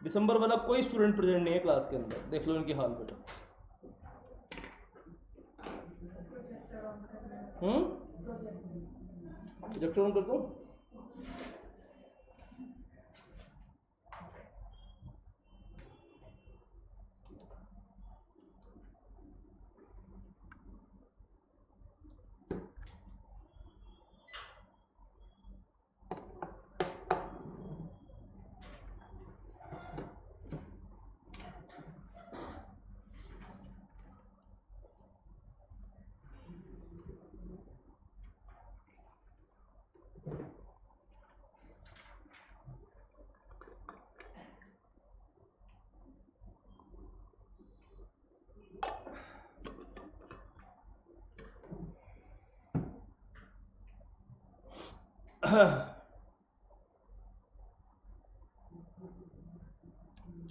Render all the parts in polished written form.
दिसंबर वाला कोई student present नहीं है क्लास के अंदर, देख लो इनकी हाल बेटा। प्रोजेक्टर ऑन कर दो।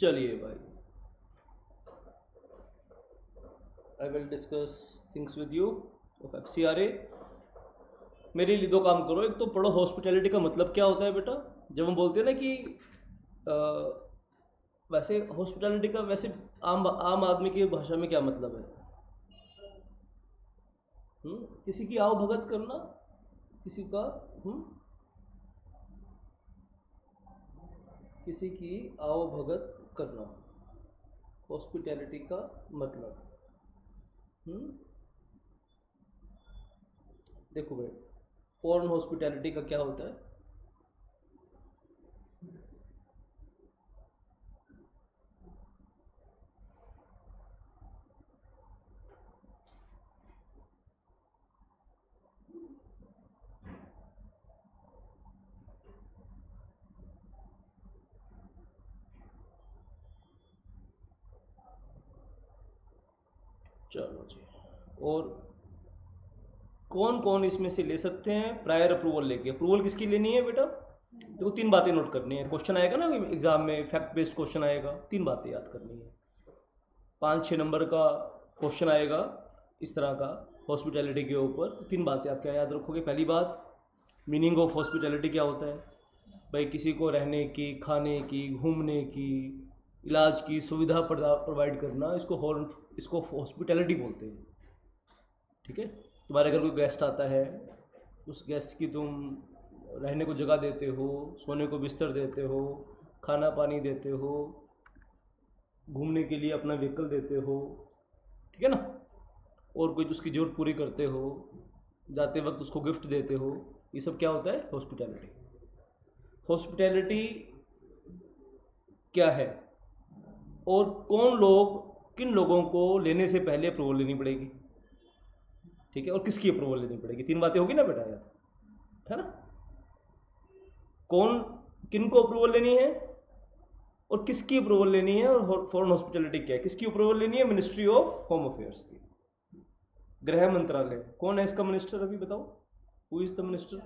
चलिए भाई, I will discuss things with you of FCRA। मेरे लिए दो काम करो, एक तो पढ़ो हॉस्पिटैलिटी का मतलब क्या होता है बेटा। जब हम बोलते हैं ना कि वैसे हॉस्पिटैलिटी का वैसे आम आदमी की भाषा में क्या मतलब है? किसी की आओ भगत करना, किसी का किसी की आओ भगत करना, हॉस्पिटैलिटी का मतलब। देखो भाई, फॉरेन हॉस्पिटैलिटी का क्या होता है? चलो जी, और कौन कौन इसमें से ले सकते हैं प्रायर अप्रूवल लेके? अप्रूवल किसकी लेनी है बेटा? देखो, तीन बातें नोट करनी है। क्वेश्चन आएगा ना एग्जाम में, फैक्ट बेस्ड क्वेश्चन आएगा, तीन बातें याद करनी है। 5-6 नंबर का क्वेश्चन आएगा इस तरह का हॉस्पिटैलिटी के ऊपर, तीन बातें आप क्या याद रखोगे? पहली बात, मीनिंग ऑफ हॉस्पिटैलिटी क्या होता है भाई? किसी को रहने की, खाने की, घूमने की, इलाज की सुविधा प्रोवाइड करना, इसको हॉस्पिटैलिटी बोलते हैं। ठीक है, तुम्हारे घर कोई गेस्ट आता है, उस गेस्ट की तुम रहने को जगह देते हो, सोने को बिस्तर देते हो, खाना पानी देते हो, घूमने के लिए अपना व्हीकल देते हो, ठीक है ना, और कोई उसकी ज़रूरत पूरी करते हो, जाते वक्त उसको गिफ्ट देते हो, ये सब क्या होता है? हॉस्पिटैलिटी। हॉस्पिटैलिटी क्या है, और कौन लोग, किन लोगों को लेने से पहले अप्रूवल लेनी पड़ेगी? ठीक है, और किसकी अप्रूवल लेनी पड़ेगी? तीन बातें होगी ना बेटा यार, है ना? कौन, किन को अप्रूवल लेनी है और किसकी अप्रूवल लेनी है, और फॉरेन हॉस्पिटैलिटी क्या है, किसकी अप्रूवल लेनी है? मिनिस्ट्री ऑफ होम अफेयर्स की, गृह मंत्रालय। कौन है इसका मिनिस्टर अभी बताओ? Who is the minister?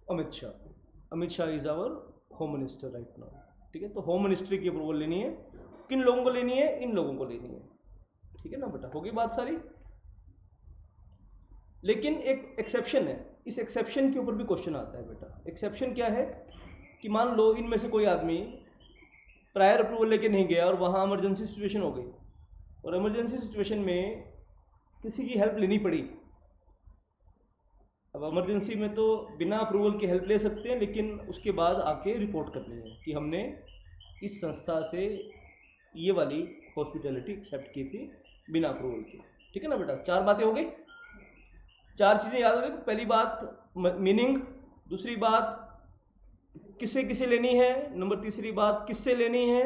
Amit Shah. Amit Shah is our home minister right now. ठीक है, तो होम मिनिस्ट्री की अप्रूवल लेनी है। किन लोगों को लेनी है? इन लोगों को लेनी है। ठीक है ना बेटा, होगी बात सारी। लेकिन एक एक्सेप्शन है, इस एक्सेप्शन के ऊपर भी क्वेश्चन आता है बेटा। एक्सेप्शन क्या है कि मान लो इनमें से कोई आदमी प्रायर अप्रूवल लेके नहीं गया और वहाँ इमरजेंसी सिचुएशन हो गई, और इमरजेंसी सिचुएशन में किसी की हेल्प लेनी पड़ी। अब इमरजेंसी में तो बिना अप्रूवल की हेल्प ले सकते हैं, लेकिन उसके बाद आके रिपोर्ट करनी है कि हमने इस संस्था से ये वाली हॉस्पिटैलिटी एक्सेप्ट की थी बिना अप्रूवल के। ठीक है ना बेटा, चार बातें हो गई, चार चीज़ें याद रखें। पहली बात मीनिंग, दूसरी बात किसे किसे लेनी है, नंबर तीसरी बात किससे लेनी है,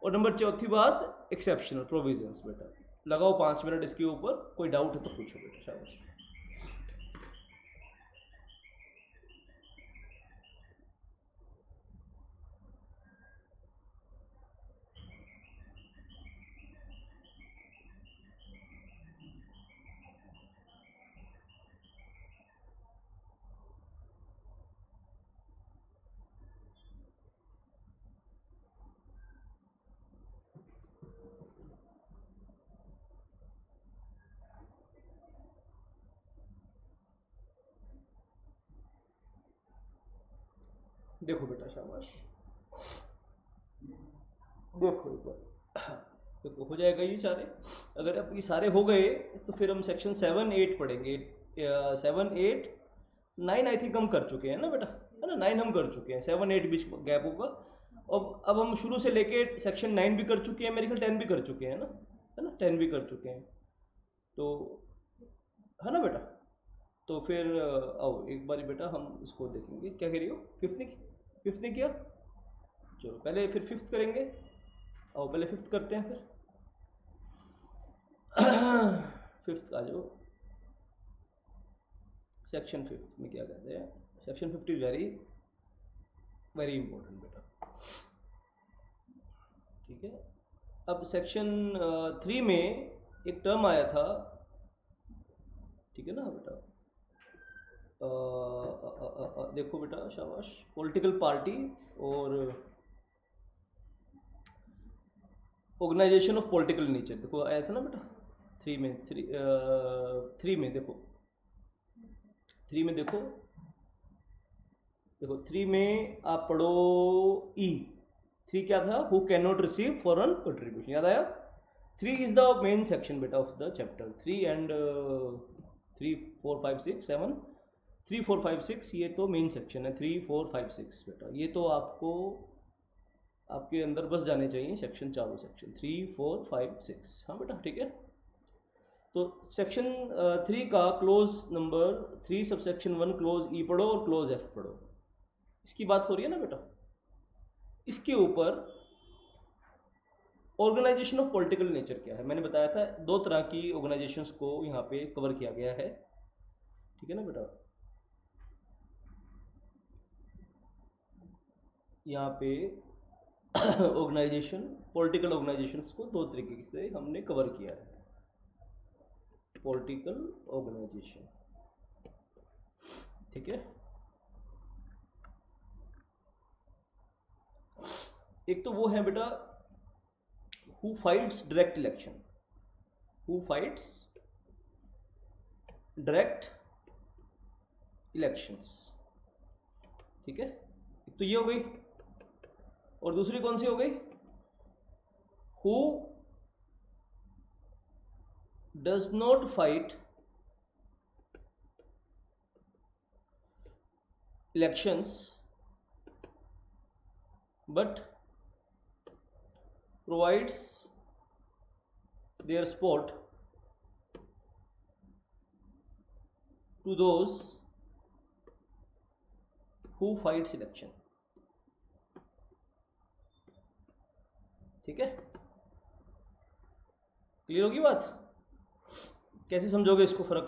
और नंबर चौथी बात एक्सेप्शनल प्रोविजंस। बेटा लगाओ 5 मिनट इसके ऊपर, कोई डाउट है तो पूछो बेटा, शाबाश। देखो बेटा शाबाश, देखो एक बार, देखो हो जाएगा ये सारे। अगर अब ये सारे हो गए तो फिर हम सेक्शन 7 8 पढ़ेंगे। 7 8 9 आई थिंक हम कर चुके हैं ना बेटा, है ना। 9 हम कर चुके हैं, 7 8 बीच गैप होगा। अब हम शुरू से लेके सेक्शन 9 भी कर चुके हैं, मेरे ख्याल 10 भी कर चुके हैं ना, है ना। 10 भी कर चुके हैं तो, है ना बेटा। तो फिर आओ एक बारी बेटा हम इसको देखेंगे, क्या कह रही हो। फिफ्थ ने किया, चलो पहले फिर फिफ्थ करेंगे। आओ पहले फिफ्थ करते हैं फिर। फिफ्थ आ जाओ। सेक्शन फिफ्थ में क्या कहते हैं, section 50 is very very important बेटा, ठीक है। अब सेक्शन 3 में एक टर्म आया था, ठीक है ना बेटा। देखो बेटा, शाबाश। पॉलिटिकल पार्टी और ऑर्गेनाइजेशन ऑफ पॉलिटिकल नेचर, देखो आया था ना बेटा। थ्री में देखो, देखो 3 में आप पढ़ो ई। 3 क्या था, who can not receive foreign contribution, याद आया। 3 इज द मेन सेक्शन बेटा ऑफ द चैप्टर 3 एंड 3 4 5 6 7। 3 4 5 6 ये तो मेन सेक्शन है। 3 4 5 6 बेटा, ये तो आपको आपके अंदर बस जाने चाहिए सेक्शन, चारों सेक्शन 3 4 5 6। हाँ बेटा ठीक है। तो सेक्शन 3 का close number 3 sub section 1 close ई पढ़ो और क्लोज एफ पढ़ो। इसकी बात हो रही है ना बेटा। इसके ऊपर ऑर्गेनाइजेशन ऑफ पॉलिटिकल नेचर क्या है, मैंने बताया था 2 तरह की ऑर्गेनाइजेशंस को यहाँ पे कवर किया गया है, ठीक है ना बेटा। यहाँ पे ऑर्गेनाइजेशन, पॉलिटिकल ऑर्गेनाइजेशंस को 2 तरीके से हमने कवर किया है। पॉलिटिकल ऑर्गेनाइजेशन, ठीक है। एक तो वो है बेटा who fights direct election, who fights direct elections, ठीक है। एक तो ये हो गई, और दूसरी कौन सी हो गई, who does not fight elections but provides their support to those who fights election, ठीक है। क्लियर होगी बात, कैसे समझोगे इसको फर्क।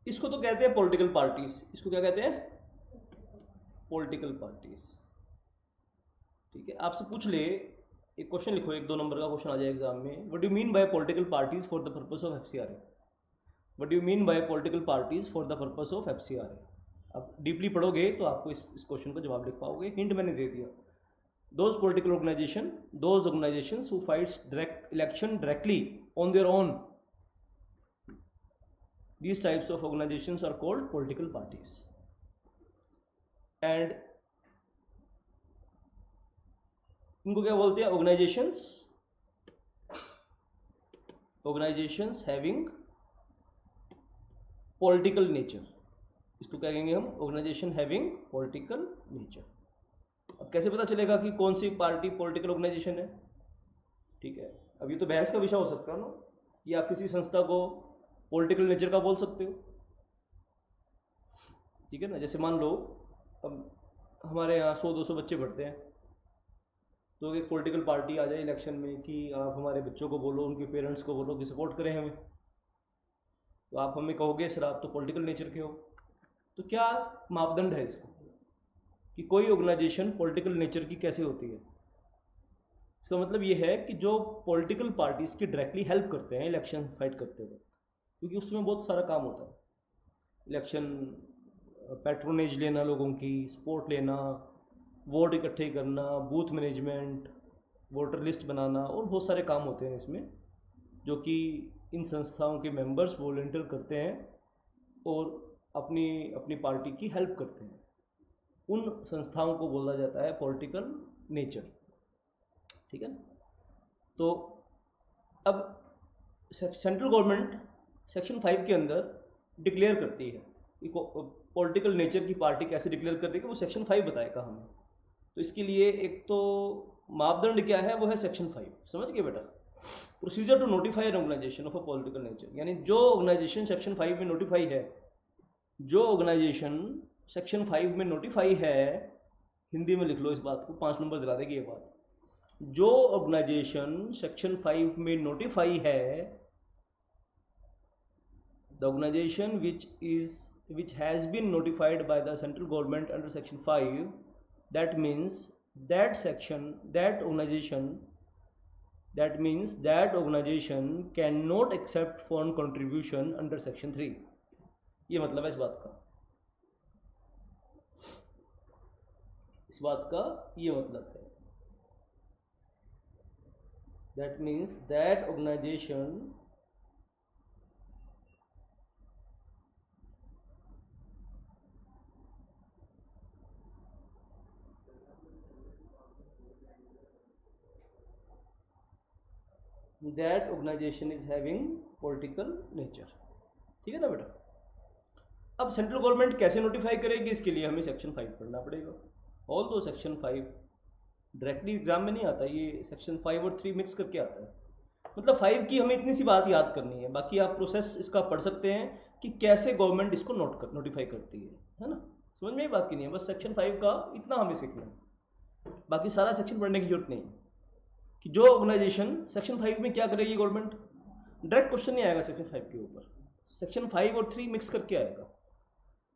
इसको तो कहते हैं पॉलिटिकल पार्टीज, इसको क्या कहते हैं, पॉलिटिकल पार्टीज, ठीक है। आपसे पूछ ले, एक क्वेश्चन लिखो, 1 2 नंबर का क्वेश्चन आ जाए एग्जाम में। What do you mean by political parties for the purpose of FCRA, what do you mean by political parties for the purpose of FCRA. आप डीपली पढ़ोगे तो आपको इस क्वेश्चन का जवाब लिख पाओगे। हिंट मैंने दे दिया, those political organization, those organizations who fights direct election directly on their own, these types of organizations are called political parties. And इनको क्या बोलते हैं, organizations having political nature, इसको क्या कहेंगे हम, organization having political nature। अब कैसे पता चलेगा कि कौन सी पार्टी पॉलिटिकल ऑर्गेनाइजेशन है, ठीक है। अब ये तो बहस का विषय हो सकता है ना, कि आप किसी संस्था को पॉलिटिकल नेचर का बोल सकते हो, ठीक है ना। जैसे मान लो अब हमारे यहाँ 100 200 बच्चे पढ़ते हैं, तो एक पॉलिटिकल पार्टी आ जाए इलेक्शन में कि आप हमारे बच्चों को बोलो, उनके पेरेंट्स को बोलो कि सपोर्ट करें हमें, तो आप हमें कहोगे सर आप तो पॉलिटिकल नेचर के हो। तो क्या मापदंड है इसका कि कोई ऑर्गेनाइजेशन पॉलिटिकल नेचर की कैसे होती है। इसका मतलब ये है कि जो पॉलिटिकल पार्टीज की डायरेक्टली हेल्प करते हैं इलेक्शन फाइट करते हुए, क्योंकि उसमें बहुत सारा काम होता है, इलेक्शन पैट्रोनेज लेना, लोगों की सपोर्ट लेना, वोट इकट्ठे करना, बूथ मैनेजमेंट, वोटर लिस्ट बनाना, और बहुत सारे काम होते हैं इसमें, जो कि इन संस्थाओं के मेंबर्स वॉलंटियर करते हैं और अपनी अपनी पार्टी की हेल्प करते हैं। उन संस्थाओं को बोला जाता है पॉलिटिकल नेचर। ठीक है। तो अब सेंट्रल गवर्नमेंट सेक्शन 5 के अंदर डिक्लेयर करती है पॉलिटिकल नेचर की पार्टी कैसे डिक्लेयर कर देगी, वो सेक्शन 5 बताएगा हमें। तो इसके लिए एक तो मापदंड क्या है, वो है सेक्शन 5। समझ गए बेटा? Procedure to notify an organisation of a political nature, यानी जो ऑर्गेनाइजेशन सेक्शन 5 में नोटिफाई है, जो ऑर्गेनाइजेशन सेक्शन 5 में नोटिफाई है, हिंदी में लिख लो इस बात को, 5 नंबर दिला देगी ये बात। जो ऑर्गेनाइजेशन सेक्शन 5 में नोटिफाई है, the organisation which has been notified by the central government under section 5, that means that organization cannot accept foreign contribution under section 3। ये मतलब है इस बात का ये मतलब है। that means that organization is having political nature। ठीक है ना बेटा? अब सेंट्रल गवर्नमेंट कैसे नोटिफाई करेगी, इसके लिए हमें सेक्शन 5 पढ़ना पड़ेगा। ऑल दो सेक्शन 5 डायरेक्टली एग्जाम में नहीं आता, ये सेक्शन 5 और 3 मिक्स करके आता है। मतलब 5 की हमें इतनी सी बात याद करनी है, बाकी आप प्रोसेस इसका पढ़ सकते हैं कि कैसे गवर्नमेंट इसको नोटिफाई करती है ना? समझ में ये बात की नहीं है, बस सेक्शन 5 का इतना हमें सीखना है, बाकी सारा सेक्शन पढ़ने की जरूरत नहीं है। कि जो ऑर्गेनाइजेशन सेक्शन 5 में क्या करेगी गवर्नमेंट, डायरेक्ट क्वेश्चन नहीं आएगा सेक्शन 5 के ऊपर, सेक्शन 5 और 3 मिक्स करके आएगा।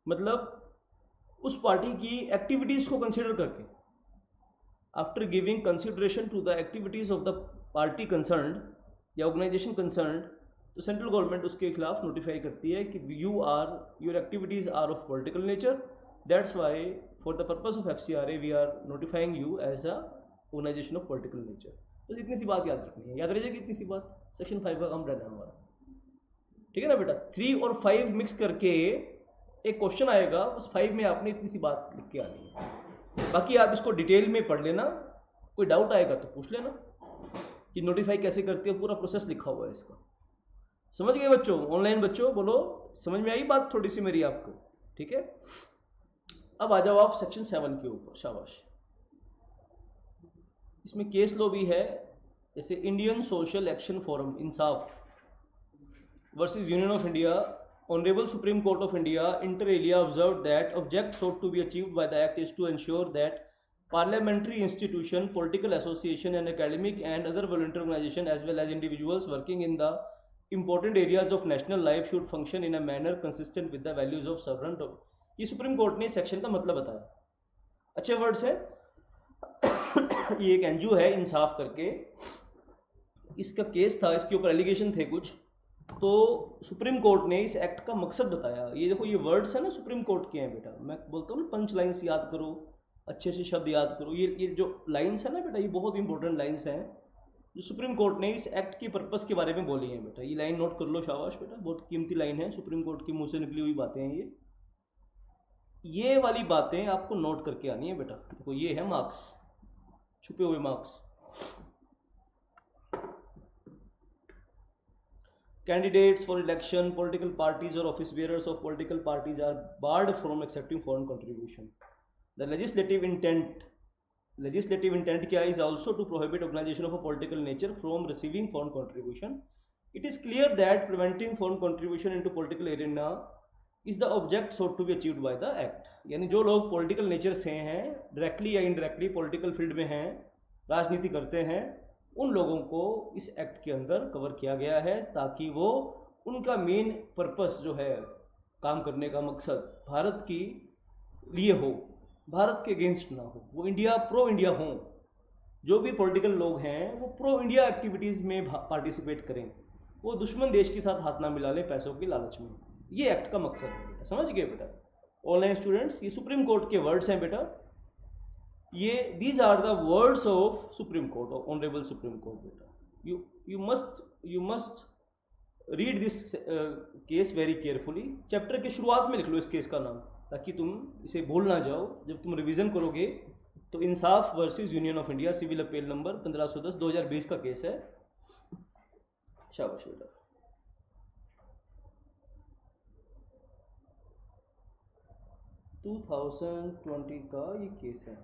मतलब उस पार्टी की एक्टिविटीज को कंसीडर करके, after giving consideration to the activities of the party concerned या ऑर्गेनाइजेशन कंसर्न्ड, तो सेंट्रल गवर्नमेंट उसके खिलाफ नोटिफाई करती है कि your activities are of political nature, that's why for the purpose of FCRA we are notifying you as a organisation of political nature. तो इतनी सी बात याद रखनी है, याद रह जाएगी इतनी सी बात, सेक्शन 5 का काम रहना है हमारा। ठीक है ना बेटा? 3 और 5 मिक्स करके एक क्वेश्चन आएगा, बस 5 में आपने इतनी सी बात लिख के आनी है, बाकी आप इसको डिटेल में पढ़ लेना, कोई डाउट आएगा तो पूछ लेना कि नोटिफाई कैसे करते हैं, पूरा प्रोसेस लिखा हुआ है इसका। समझ गए बच्चों? ऑनलाइन बच्चों बोलो, समझ में आई बात थोड़ी सी मेरी आपको? ठीक है। अब आ जाओ आप सेक्शन 7 के ऊपर, शाबाश। इसमें केस लॉ भी है, जैसे Indian social action forum Insaf versus union of India, honourable supreme court of India inter alia observe that object sought to be achieved by the act is to ensure that parliamentary institution, political association and academic and other voluntary organization as well as individuals working in the important areas of national life should function in a manner consistent with the values of sovereign। ये Supreme court ने section का मतलब बताया, अच्छे words है। ये एक NGO है इंसाफ करके, इसका केस था, इसके ऊपर एलिगेशन थे कुछ, तो सुप्रीम कोर्ट ने इस एक्ट का मकसद बताया। ये देखो, ये वर्ड्स है ना सुप्रीम कोर्ट के हैं बेटा, मैं बोलता हूँ ना पंच लाइन्स याद करो, अच्छे से शब्द याद करो। ये जो लाइन्स है ना बेटा, ये बहुत इंपॉर्टेंट लाइन्स हैं जो सुप्रीम कोर्ट ने इस एक्ट के पर्पस के बारे में बोली हैं बेटा। ये लाइन नोट कर लो, शाबाश बेटा, बहुत कीमती लाइन है, सुप्रीम कोर्ट के मुंह से निकली हुई बातें हैं ये वाली बातें आपको नोट करके आनी है बेटा। देखो ये है मार्क्स, छुपे हुए marks. Candidates for election, political parties or office bearers of political parties are barred from accepting foreign contribution। The legislative intent क्या is also to prohibit organization of a political nature from receiving foreign contribution। It is clear that preventing foreign contribution into political arena is the object sought to be achieved by the act। यानी जो लोग political nature से हैं, directly या indirectly political field में हैं, राजनीति करते हैं, उन लोगों को इस एक्ट के अंदर कवर किया गया है, ताकि वो उनका मेन पर्पस जो है, काम करने का मकसद भारत की लिए हो, भारत के अगेंस्ट ना हो, वो प्रो इंडिया हो। जो भी पॉलिटिकल लोग हैं वो प्रो इंडिया एक्टिविटीज़ में पार्टिसिपेट करें, वो दुश्मन देश के साथ हाथ ना मिला लें पैसों के लालच में। ये एक्ट का मकसद है बेटा, समझ गए बेटा? ऑनलाइन स्टूडेंट्स, ये सुप्रीम कोर्ट के वर्ड्स हैं बेटा, ये these are the words of Supreme Court, honourable supreme Court बेटा। You must read this case very carefully. Chapter के शुरुआत में लिख लो इस केस का नाम, ताकि तुम इसे भूल ना जाओ जब तुम रिवीजन करोगे। तो Insaf versus union of India, civil appeal number 1510 2020 का केस है। शाबाश बेटा। 2020 का ये केस है।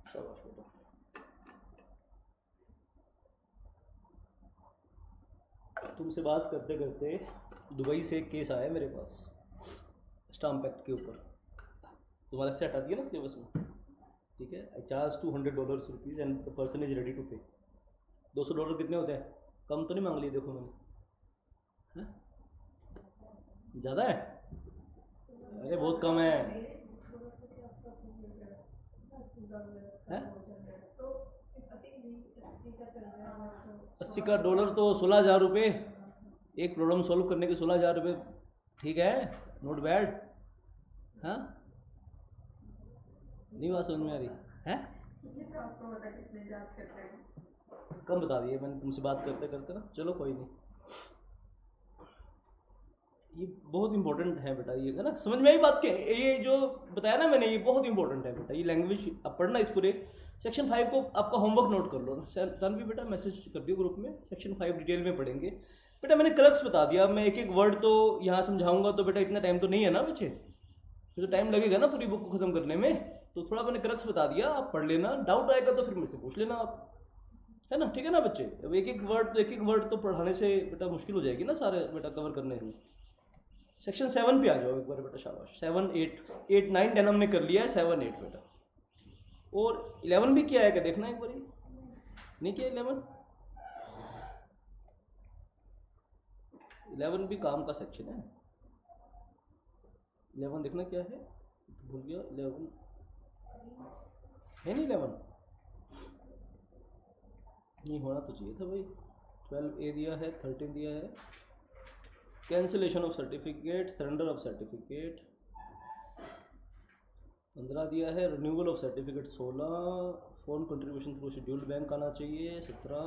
शाबाश बेटा। तुमसे बात करते करते दुबई से एक केस आया मेरे पास स्टाम्प एक्ट के ऊपर। तुम्हारा सेट आती है ना सिलेबस में, ठीक है। I charge $200 rupees and the person is ready to pay. $200 कितने होते हैं? कम तो नहीं मांग लिए देखो मैंने, ज़्यादा है? अरे बहुत कम है, हैं? $80 तो $16,000। एक प्रॉब्लम सॉल्व करने के $16,000, ठीक है, नॉट बैड। हाँ, नहीं बात समझ में आ रही है? कम बता दिए मैंने तुमसे बात करते करते ना। चलो कोई नहीं, ये बहुत इंपॉर्टेंट है बेटा, ये है ना, समझ में आई बात के? ये जो बताया ना मैंने, ये बहुत इंपॉर्टेंट है बेटा। ये लैंग्वेज अब पढ़ना, इस पूरे सेक्शन 5 को आपका होमवर्क नोट कर लो। तन्वी बेटा मैसेज कर दियो ग्रुप में, सेक्शन 5 डिटेल में पढ़ेंगे बेटा। मैंने क्रक्स बता दिया। मैं एक एक वर्ड तो यहाँ समझाऊंगा तो बेटा इतना टाइम तो नहीं है ना बच्चे, तो टाइम लगेगा ना पूरी बुक को खत्म करने में। तो थोड़ा मैंने क्रक्स बता दिया, आप पढ़ लेना। डाउट आएगा तो फिर मेरे से पूछ लेना आप, है ना, ठीक है ना बच्चे। अब एक एक वर्ड तो पढ़ाने से बेटा मुश्किल हो जाएगी ना सारे बेटा कवर करने में। सेक्शन 7 पे आ जाओ एक बार बेटा, शाबाश। 7, 8, 9, 10 हमने कर लिया है, 7, 8 बेटा। और 11 भी किया है क्या, देखना एक बार। नहीं किया 11 भी काम का सेक्शन है। 11 देखना क्या है, भूल गया। 11 है नहीं, 11 नहीं होना तो चाहिए था भाई। 12A दिया है, 13 दिया है, cancellation of certificate, surrender of certificate 15 दिया है, renewal of certificate 16, foreign contribution through scheduled bank आना चाहिए 17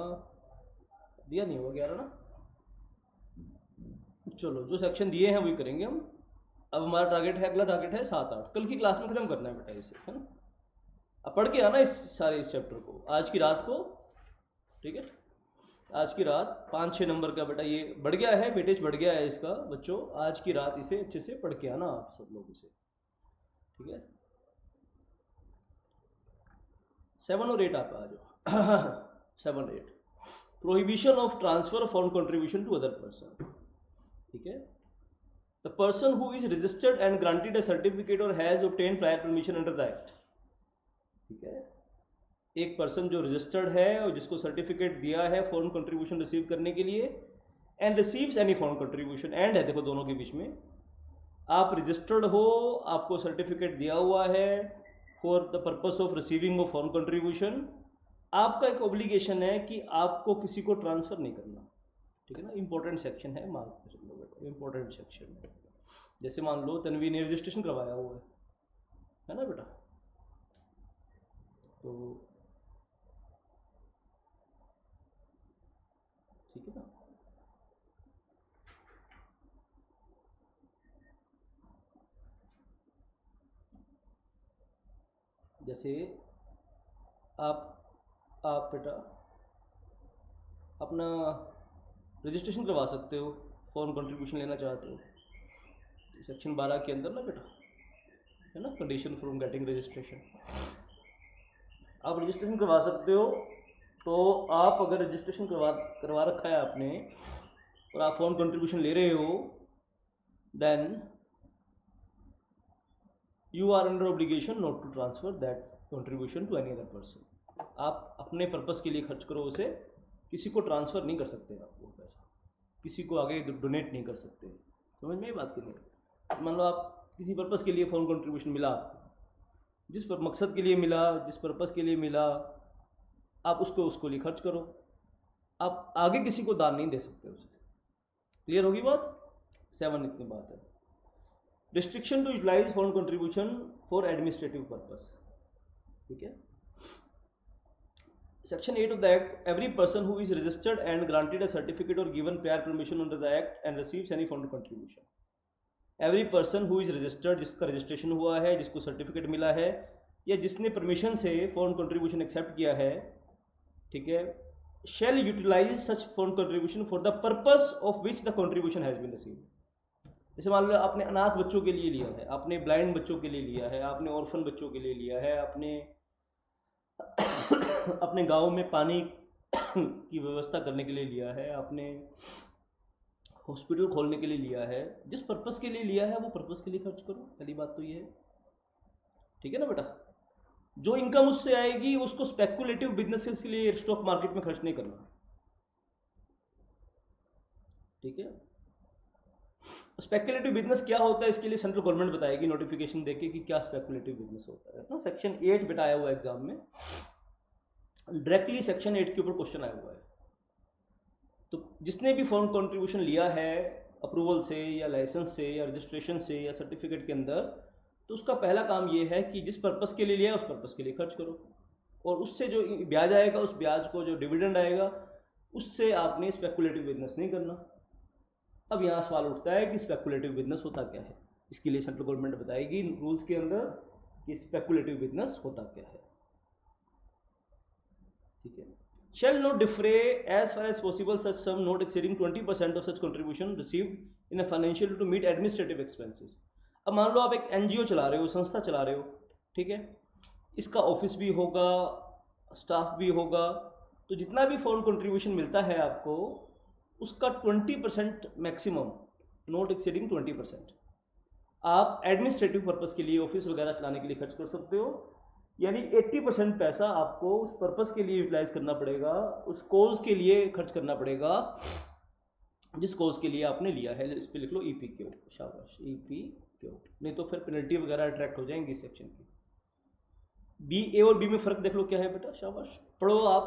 दिया, नहीं हुआ 11 ना। चलो जो सेक्शन दिए हैं वही करेंगे हम। अब हमारा टारगेट है, अगला टारगेट है 7, 8 कल की क्लास में खत्म करना है बेटा इसे, है ना। अब पढ़ के आना इस चैप्टर को आज की रात को, ठीक है। आज की रात 5-6 नंबर का बेटा ये बढ़ गया है, वेटेज बढ़ गया है इसका बच्चों। आज की रात इसे अच्छे से पढ़ के आना आप सब लोग इसे, ठीक है। 7 और 8 आप आ जाओ। 7, 8 prohibition of transfer of foreign contribution to other person, ठीक है। The person who is registered and granted a certificate और has obtain prior permission under the act, ठीक है। एक पर्सन जो रजिस्टर्ड है और जिसको सर्टिफिकेट दिया है फॉरेन कंट्रीब्यूशन रिसीव करने के लिए, and receives any foreign contribution, and है देखो दोनों के बीच में, आप रजिस्टर्ड हो, आपको सर्टिफिकेट दिया हुआ है for the purpose of receiving of foreign contribution, आपका एक ऑब्लिगेशन है कि आपको किसी को ट्रांसफर नहीं करना, ठीक है ना। इंपॉर्टेंट सेक्शन है, मान लो इंपॉर्टेंट सेक्शन है। जैसे मान लो तन्वी ने रजिस्ट्रेशन करवाया हुआ है ना बेटा, तो ठीक है ना। जैसे आप बेटा अपना रजिस्ट्रेशन करवा सकते हो, फॉरेन कंट्रीब्यूशन लेना चाहते हो, सेक्शन 12 के अंदर ना बेटा, है ना, कंडीशन फॉर गेटिंग रजिस्ट्रेशन। आप रजिस्ट्रेशन करवा सकते हो। तो आप अगर रजिस्ट्रेशन करवा रखा है आपने और आप फॉरेन कंट्रीब्यूशन ले रहे हो, then you are under obligation not to transfer that contribution to any other person. आप अपने पर्पस के लिए खर्च करो उसे, किसी को ट्रांसफ़र नहीं कर सकते आप वो पैसा, किसी को आगे डोनेट नहीं कर सकते। समझ में ये बात करनी। मान लो आप किसी पर्पस के लिए फॉरेन कंट्रीब्यूशन मिला, जिस पर मकसद के लिए मिला, जिस पर्पस के लिए मिला, आप उसको लिए खर्च करो। आप आगे किसी को दान नहीं दे सकते उसे। क्लियर होगी बात? 7 इतनी बात है। Restriction to utilise foreign contribution for administrative purpose, ठीक है। Section 8 of the Act, every person who is registered and granted a certificate or given prior permission under the Act and receives any foreign contribution. Every person who is registered, जिसका registration हुआ है, जिसको certificate मिला है, या जिसने permission से foreign contribution accept किया है, ठीक है, shall utilize such foreign contribution for the purpose of which the contribution has been received. जैसे मान लो आपने अनाथ बच्चों के लिए लिया है, आपने ब्लाइंड बच्चों के लिए लिया है, आपने ऑर्फन बच्चों के लिए लिया है, आपने अपने गांव में पानी की व्यवस्था करने के लिए लिया है, आपने हॉस्पिटल खोलने के लिए लिया है, जिस पर्पस के लिए लिया है वो पर्पस के लिए खर्च करो। पहली बात तो ये है, ठीक है ना बेटा। जो इनकम उससे आएगी उसको स्पेकुलेटिव बिजनेसेस के लिए स्टॉक मार्केट में खर्च नहीं करना, ठीक है। स्पेकुलेटिव बिजनेस क्या होता है इसके लिए सेंट्रल गवर्नमेंट बताएगी नोटिफिकेशन देके कि क्या स्पेकुलेटिव बिजनेस होता है ना। सेक्शन 8 बिठाया हुआ एग्जाम में, डायरेक्टली सेक्शन 8 के ऊपर क्वेश्चन आया हुआ है। तो जिसने भी फॉरेन कंट्रीब्यूशन लिया है अप्रूवल से या लाइसेंस से या रजिस्ट्रेशन से या सर्टिफिकेट के अंदर, तो उसका पहला काम ये है कि जिस पर्पस के लिए लिया उस पर्पस के लिए खर्च करो, और उससे जो ब्याज आएगा उस ब्याज को, जो डिविडेंड आएगा उससे आपने स्पेकुलेटिव बिजनेस नहीं करना। अब यहाँ सवाल उठता है कि स्पेकुलेटिव बिजनेस होता क्या है। इसके लिए सेंट्रल गवर्नमेंट बताएगी रूल्स के अंदर कि स्पेकुलेटिव बिजनेस होता क्या है, ठीक है। Shall not defray as far as possible such sum not exceeding 20% of such contribution received in a financial to meet administrative expenses. अब मान लो आप एक एनजीओ चला रहे हो, संस्था चला रहे हो, ठीक है, इसका ऑफिस भी होगा, स्टाफ भी होगा, तो जितना भी फॉरेन कंट्रीब्यूशन मिलता है आपको उसका 20% मैक्सिमम, नॉट एक्सीडिंग 20%, आप एडमिनिस्ट्रेटिव पर्पस के लिए, ऑफिस वगैरह चलाने के लिए खर्च कर सकते हो। यानी 80% पैसा आपको उस पर्पस के लिए यूटिलाइज करना पड़ेगा, उस कोर्स के लिए खर्च करना पड़ेगा जिस कोर्स के लिए आपने लिया है। इस पे लिख लो EPQ, शाबाश, EPQ, नहीं तो फिर पेनल्टी वगैरह अट्रैक्ट हो जाएंगी सेक्शन की। बी, ए और बी में फ़र्क देख लो क्या है बेटा, शाबाश। पढ़ो आप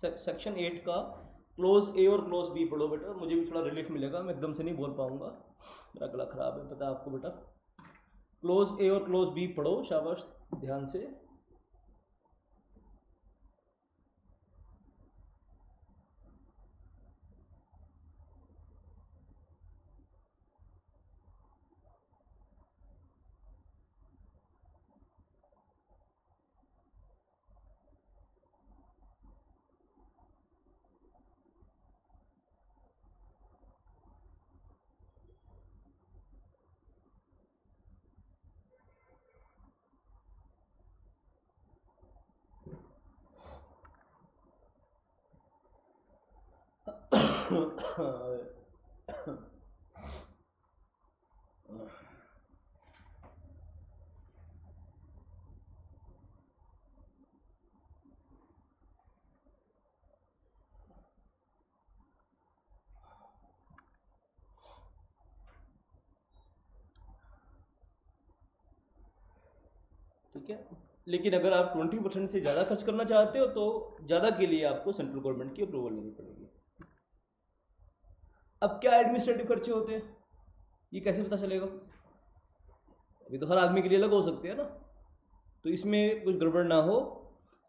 सेक्शन 8 का क्लोज ए और क्लोज बी पढ़ो बेटा, मुझे भी थोड़ा रिलीफ मिलेगा, मैं एकदम से नहीं बोल पाऊंगा, मेरा गला खराब है पता है आपको बेटा। क्लोज ए और क्लोज बी पढ़ो, शाबाश, ध्यान से। ठीक है, लेकिन अगर आप 20% से ज़्यादा खर्च करना चाहते हो तो ज़्यादा के लिए आपको सेंट्रल गवर्नमेंट की अप्रूवल लेनी पड़ेगी। अब क्या एडमिनिस्ट्रेटिव खर्चे होते हैं ये कैसे पता चलेगा? अभी तो हर आदमी के लिए अलग हो सकते हैं ना, तो इसमें कुछ गड़बड़ ना हो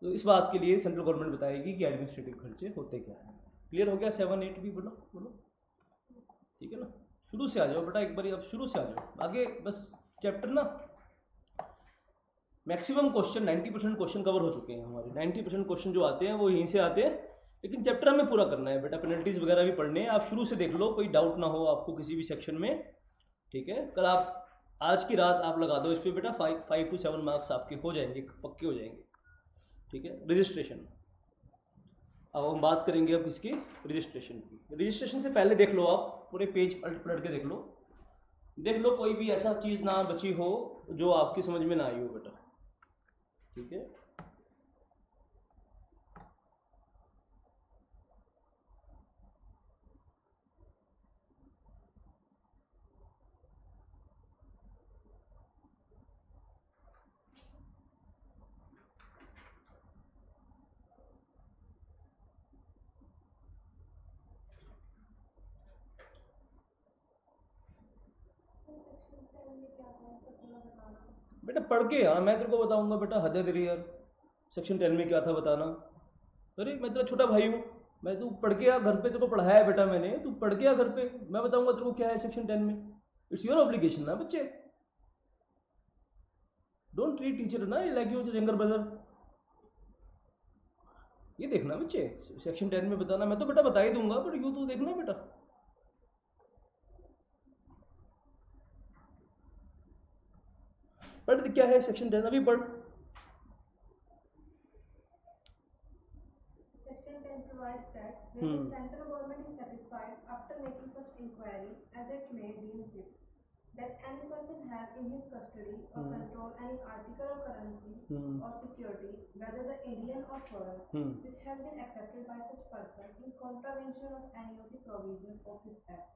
तो इस बात के लिए सेंट्रल गवर्नमेंट बताएगी कि एडमिनिस्ट्रेटिव खर्चे होते क्या है। क्लियर हो गया? 7 8 भी बोलो बोलो, ठीक है ना। शुरू से आ जाओ बेटा, एक बार अब शुरू से आ जाओ आगे, बस चैप्टर ना मैक्सिमम क्वेश्चन 90% क्वेश्चन कवर हो चुके हैं हमारे। 90% क्वेश्चन जो आते हैं वो यहीं से आते हैं, लेकिन चैप्टर हमें पूरा करना है बेटा, पेनल्टीज वगैरह भी पढ़ने हैं। आप शुरू से देख लो, कोई डाउट ना हो आपको किसी भी सेक्शन में, ठीक है। कल आप, आज की रात आप लगा दो इस पर बेटा, 5 to 7 मार्क्स आपके हो जाएंगे, पक्के हो जाएंगे, ठीक है। रजिस्ट्रेशन, अब हम बात करेंगे अब इसकी रजिस्ट्रेशन की। रजिस्ट्रेशन से पहले देख लो, आप पूरे पेज पलट पलट के देख लो, देख लो कोई भी ऐसा चीज़ ना बची हो जो आपकी समझ में ना आई हो बेटा, ठीक है। बेटा पढ़ के हाँ, मैं तेरे को बताऊंगा बेटा, हद है तेरी यार। सेक्शन 10 में क्या था बताना। अरे मैं तेरा छोटा भाई हूँ, मैं तू पढ़ के आ घर पे, तेरे को पढ़ाया है बेटा मैंने, तू पढ़ के आ घर पे, मैं बताऊंगा तेरे को क्या है सेक्शन 10 में। इट्स योर ऑब्लिगेशन ना बच्चे। डोंट ट्रीट टीचर ना लाइक योर यंगर ब्रदर। ये देखना बच्चे, सेक्शन 10 में बताना, मैं तो बेटा बता ही दूंगा, बट यू तो देखना बेटा। पढ़ क्या है सेक्शन 10, अभी पढ़। Section 10 provides that when the central government is satisfied after making such inquiry as it may deem fit, that any person has in his custody or control any article of currency or security, whether the Indian or foreign, which has been accepted by such person in contravention of any of the provisions of this act.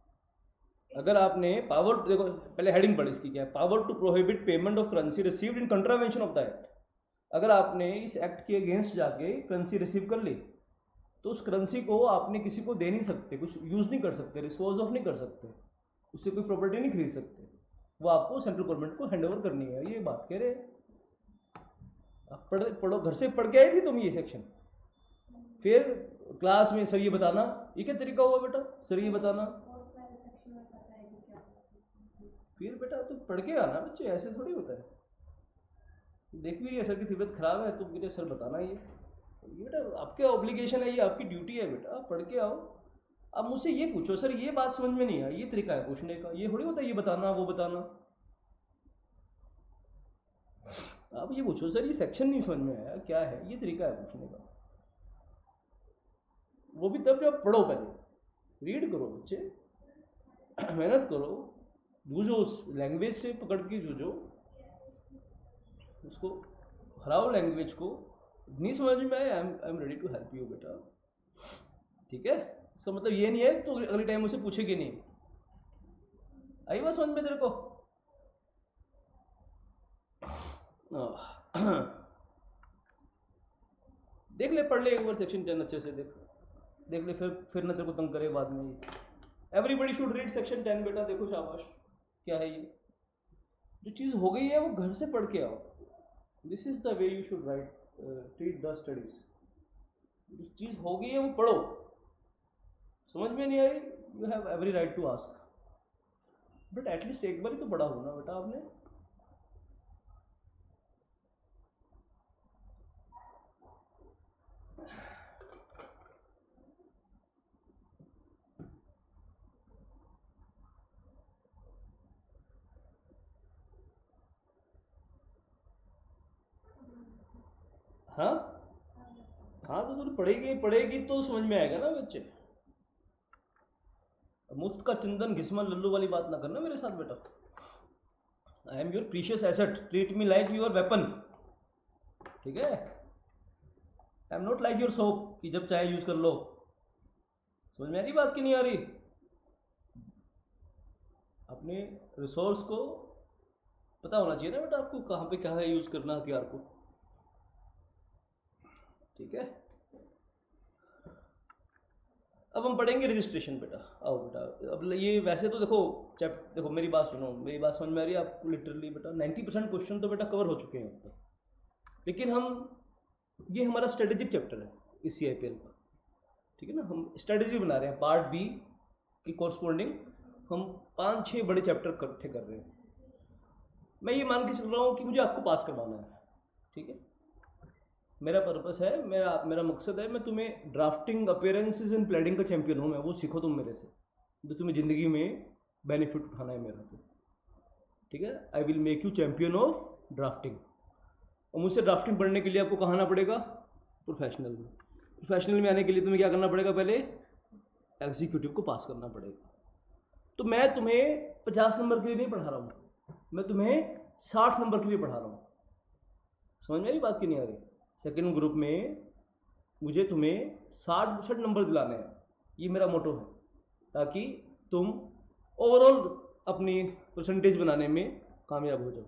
अगर आपने power, देखो पहले heading पढ़ इसकी क्या है, power to prohibit payment of currency received in contravention of the act. अगर आपने इस एक्ट के अगेंस्ट जाके करेंसी रिसीव कर ली, तो उस करेंसी को आपने किसी को दे नहीं सकते, कुछ यूज नहीं कर सकते, डिस्पोज ऑफ नहीं कर सकते, उससे कोई प्रॉपर्टी नहीं खरीद सकते, वो आपको सेंट्रल गवर्नमेंट को हैंड ओवर करनी है। ये बात कह रहे हैं। आप पढ़ो, घर से पढ़ के आई थी तुम ये सेक्शन, फिर क्लास में सर ये बताना, ये क्या तरीका हुआ बेटा, सर ये बताना, फिर बेटा तुम पढ़ के आना बच्चे, ऐसे थोड़ी होता है। देख भी रही है सर की तबीयत खराब है, तो मेरे सर बताना ये बेटा आपके ऑब्लिगेशन है, ये आपकी ड्यूटी है बेटा, पढ़ के आओ। अब मुझसे ये पूछो सर ये बात समझ में नहीं आई, ये तरीका है पूछने का, ये थोड़ी होता है ये बताना वो बताना। आप ये पूछो सर ये सेक्शन नहीं समझ में आया क्या है, ये तरीका है पूछने का। वो भी तब जब पढ़ो, पहले रीड करो बच्चे, मेहनत करो, जूझो उस लैंग्वेज से, पकड़ के जूझो उसको, हराओ लैंग्वेज को। नहीं समझ में आए, I am ready to help you बेटा, ठीक है। इसका मतलब ये नहीं है तो अगले टाइम मुझसे पूछेगी नहीं। आई बात समझ में तेरे को? देख ले, पढ़ ले एक बार सेक्शन 10 अच्छे से, देख ले, फिर ना तेरे को तंग करे बाद में। एवरीबडी शुड रीड सेक्शन 10 बेटा। देखो शाबाश, क्या है ये, जो चीज़ हो गई है वो घर से पढ़ के आओ। This is the way you should write, treat the studies. जो चीज़ हो गई है वो पढ़ो, समझ में नहीं आई, you have every right to ask, but at least एक बार ही तो पढ़ा हो ना बेटा आपने। हाँ हाँ, तो तू पढ़ेगी तो समझ में आएगा ना बच्चे। मुफ्त का चंदन घिसमन लल्लू वाली बात ना करना मेरे साथ बेटा। I am your precious asset, treat me like your weapon, ठीक है। I am not like your soap कि जब चाहे यूज कर लो। समझ में आ रही बात की नहीं आ रही? अपने रिसोर्स को पता होना चाहिए ना बेटा आपको, कहाँ पे क्या है यूज करना हथियार को, ठीक है। अब हम पढ़ेंगे रजिस्ट्रेशन बेटा। आओ बेटा, अब ये वैसे तो देखो देखो मेरी बात सुनो, मेरी बात समझ में आ रही है आपको? लिटरली बेटा 90% क्वेश्चन तो बेटा कवर हो चुके हैं अब तक, लेकिन हम ये हमारा स्ट्रेटेजिक चैप्टर है इस CIPL का, ठीक है ना। हम स्ट्रेटेजी बना रहे हैं, पार्ट B की कोरस्पोंडिंग हम 5-6 बड़े चैप्टर इकट्ठे कर रहे हैं। मैं ये मान के चल रहा हूँ कि मुझे आपको पास करवाना है, ठीक है। मेरा पर्पस है, मेरा मकसद है, मैं तुम्हें ड्राफ्टिंग, अपीयरेंसेस एंड प्लेडिंग का चैंपियन हूँ मैं, वो सीखो तुम मेरे से, जो तुम्हें ज़िंदगी में बेनिफिट उठाना है मेरा, तो ठीक है। I will make you champion of drafting. और मुझसे ड्राफ्टिंग पढ़ने के लिए आपको कहाँ आना पड़ेगा? प्रोफेशनल में। प्रोफेशनल में आने के लिए तुम्हें क्या करना पड़ेगा? पहले एग्जीक्यूटिव को पास करना पड़ेगा। तो मैं तुम्हें 50 नंबर के लिए नहीं पढ़ा रहा हूँ, मैं तुम्हें 60 नंबर के लिए पढ़ा रहा हूँ। समझ में आ रही बात की नहीं आ रही? सेकेंड ग्रुप में मुझे तुम्हें 60-62 नंबर दिलाने हैं, ये मेरा मोटो है, ताकि तुम ओवरऑल अपनी परसेंटेज बनाने में कामयाब हो जाओ।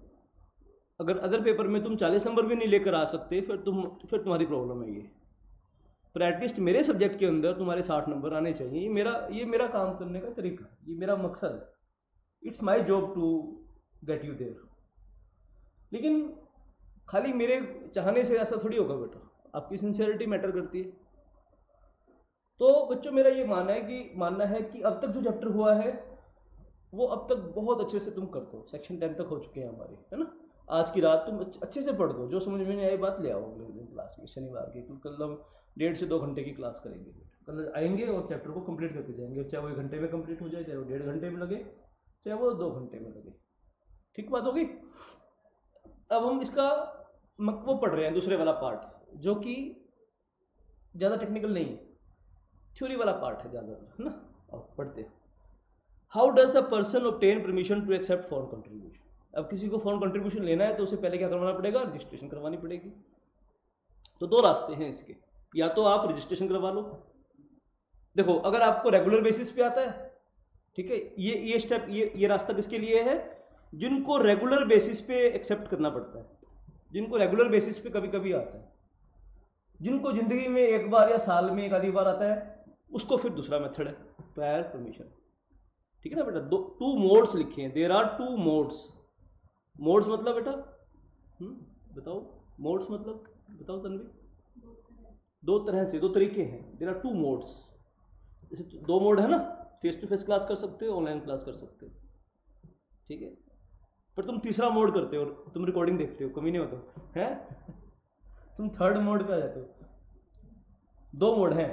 अगर अदर पेपर में तुम 40 नंबर भी नहीं लेकर आ सकते, फिर तुम्हारी प्रॉब्लम है ये। पर एटलीस्ट मेरे सब्जेक्ट के अंदर तुम्हारे 60 नंबर आने चाहिए। ये मेरा काम करने का तरीका है, ये मेरा मकसद है। It's my job to get you there. लेकिन खाली मेरे चाहने से ऐसा थोड़ी होगा बेटा, आपकी सिंसियरिटी मैटर करती है। तो बच्चों मेरा ये मानना है कि अब तक जो चैप्टर हुआ है वो अब तक बहुत अच्छे से तुम कर दो। सेक्शन 10 तक हो चुके हैं हमारे, है ना। आज की रात तुम अच्छे से पढ़ दो, जो समझ में नहीं आई बात ले आओ अगले दिन क्लास में, शनिवार की। कल हम 1.5 से 2 घंटे की क्लास करेंगे। कल आएंगे और चैप्टर को कंप्लीट करके जाएंगे, चाहे वो 1 घंटे में कंप्लीट हो जाए, चाहे वो 1.5 घंटे में लगे, चाहे वो 2 घंटे में लगे। ठीक बात होगी। अब हम इसका वो पढ़ रहे हैं दूसरे वाला पार्ट, जो कि ज़्यादा टेक्निकल नहीं है, थ्योरी वाला पार्ट है ज़्यादा, है ना। अब पढ़ते हैं। How does a person obtain permission to accept foreign contribution. अब किसी को फॉरेन कंट्रीब्यूशन लेना है तो उसे पहले क्या करवाना पड़ेगा, रजिस्ट्रेशन करवानी पड़ेगी। तो 2 रास्ते हैं इसके, या तो आप रजिस्ट्रेशन करवा लो। देखो अगर आपको रेगुलर बेसिस पे आता है, ठीक है, ये स्टेप, ये रास्ता किसके लिए है, जिनको रेगुलर बेसिस पे एक्सेप्ट करना पड़ता है, जिनको रेगुलर बेसिस पे कभी कभी आता है, जिनको जिंदगी में एक बार या साल में एक आधी बार आता है, उसको फिर दूसरा मेथड है, प्रायर परमिशन। ठीक है ना बेटा। 2 मोड्स लिखे हैं, देयर आर 2 मोड्स। मोड्स मतलब बेटा बताओ, मोड्स मतलब बताओ तन्वी। 2 तरह से, 2 तरीके हैं, देयर आर 2 मोड्स। जैसे 2 मोड है ना, फेस टू फेस क्लास कर सकते हो, ऑनलाइन क्लास कर सकते हो, ठीक है। पर तुम तीसरा मोड करते हो, तुम रिकॉर्डिंग देखते हो, कमी नहीं होता है, तुम 3rd मोड पे आ जाते हो। 2 मोड हैं,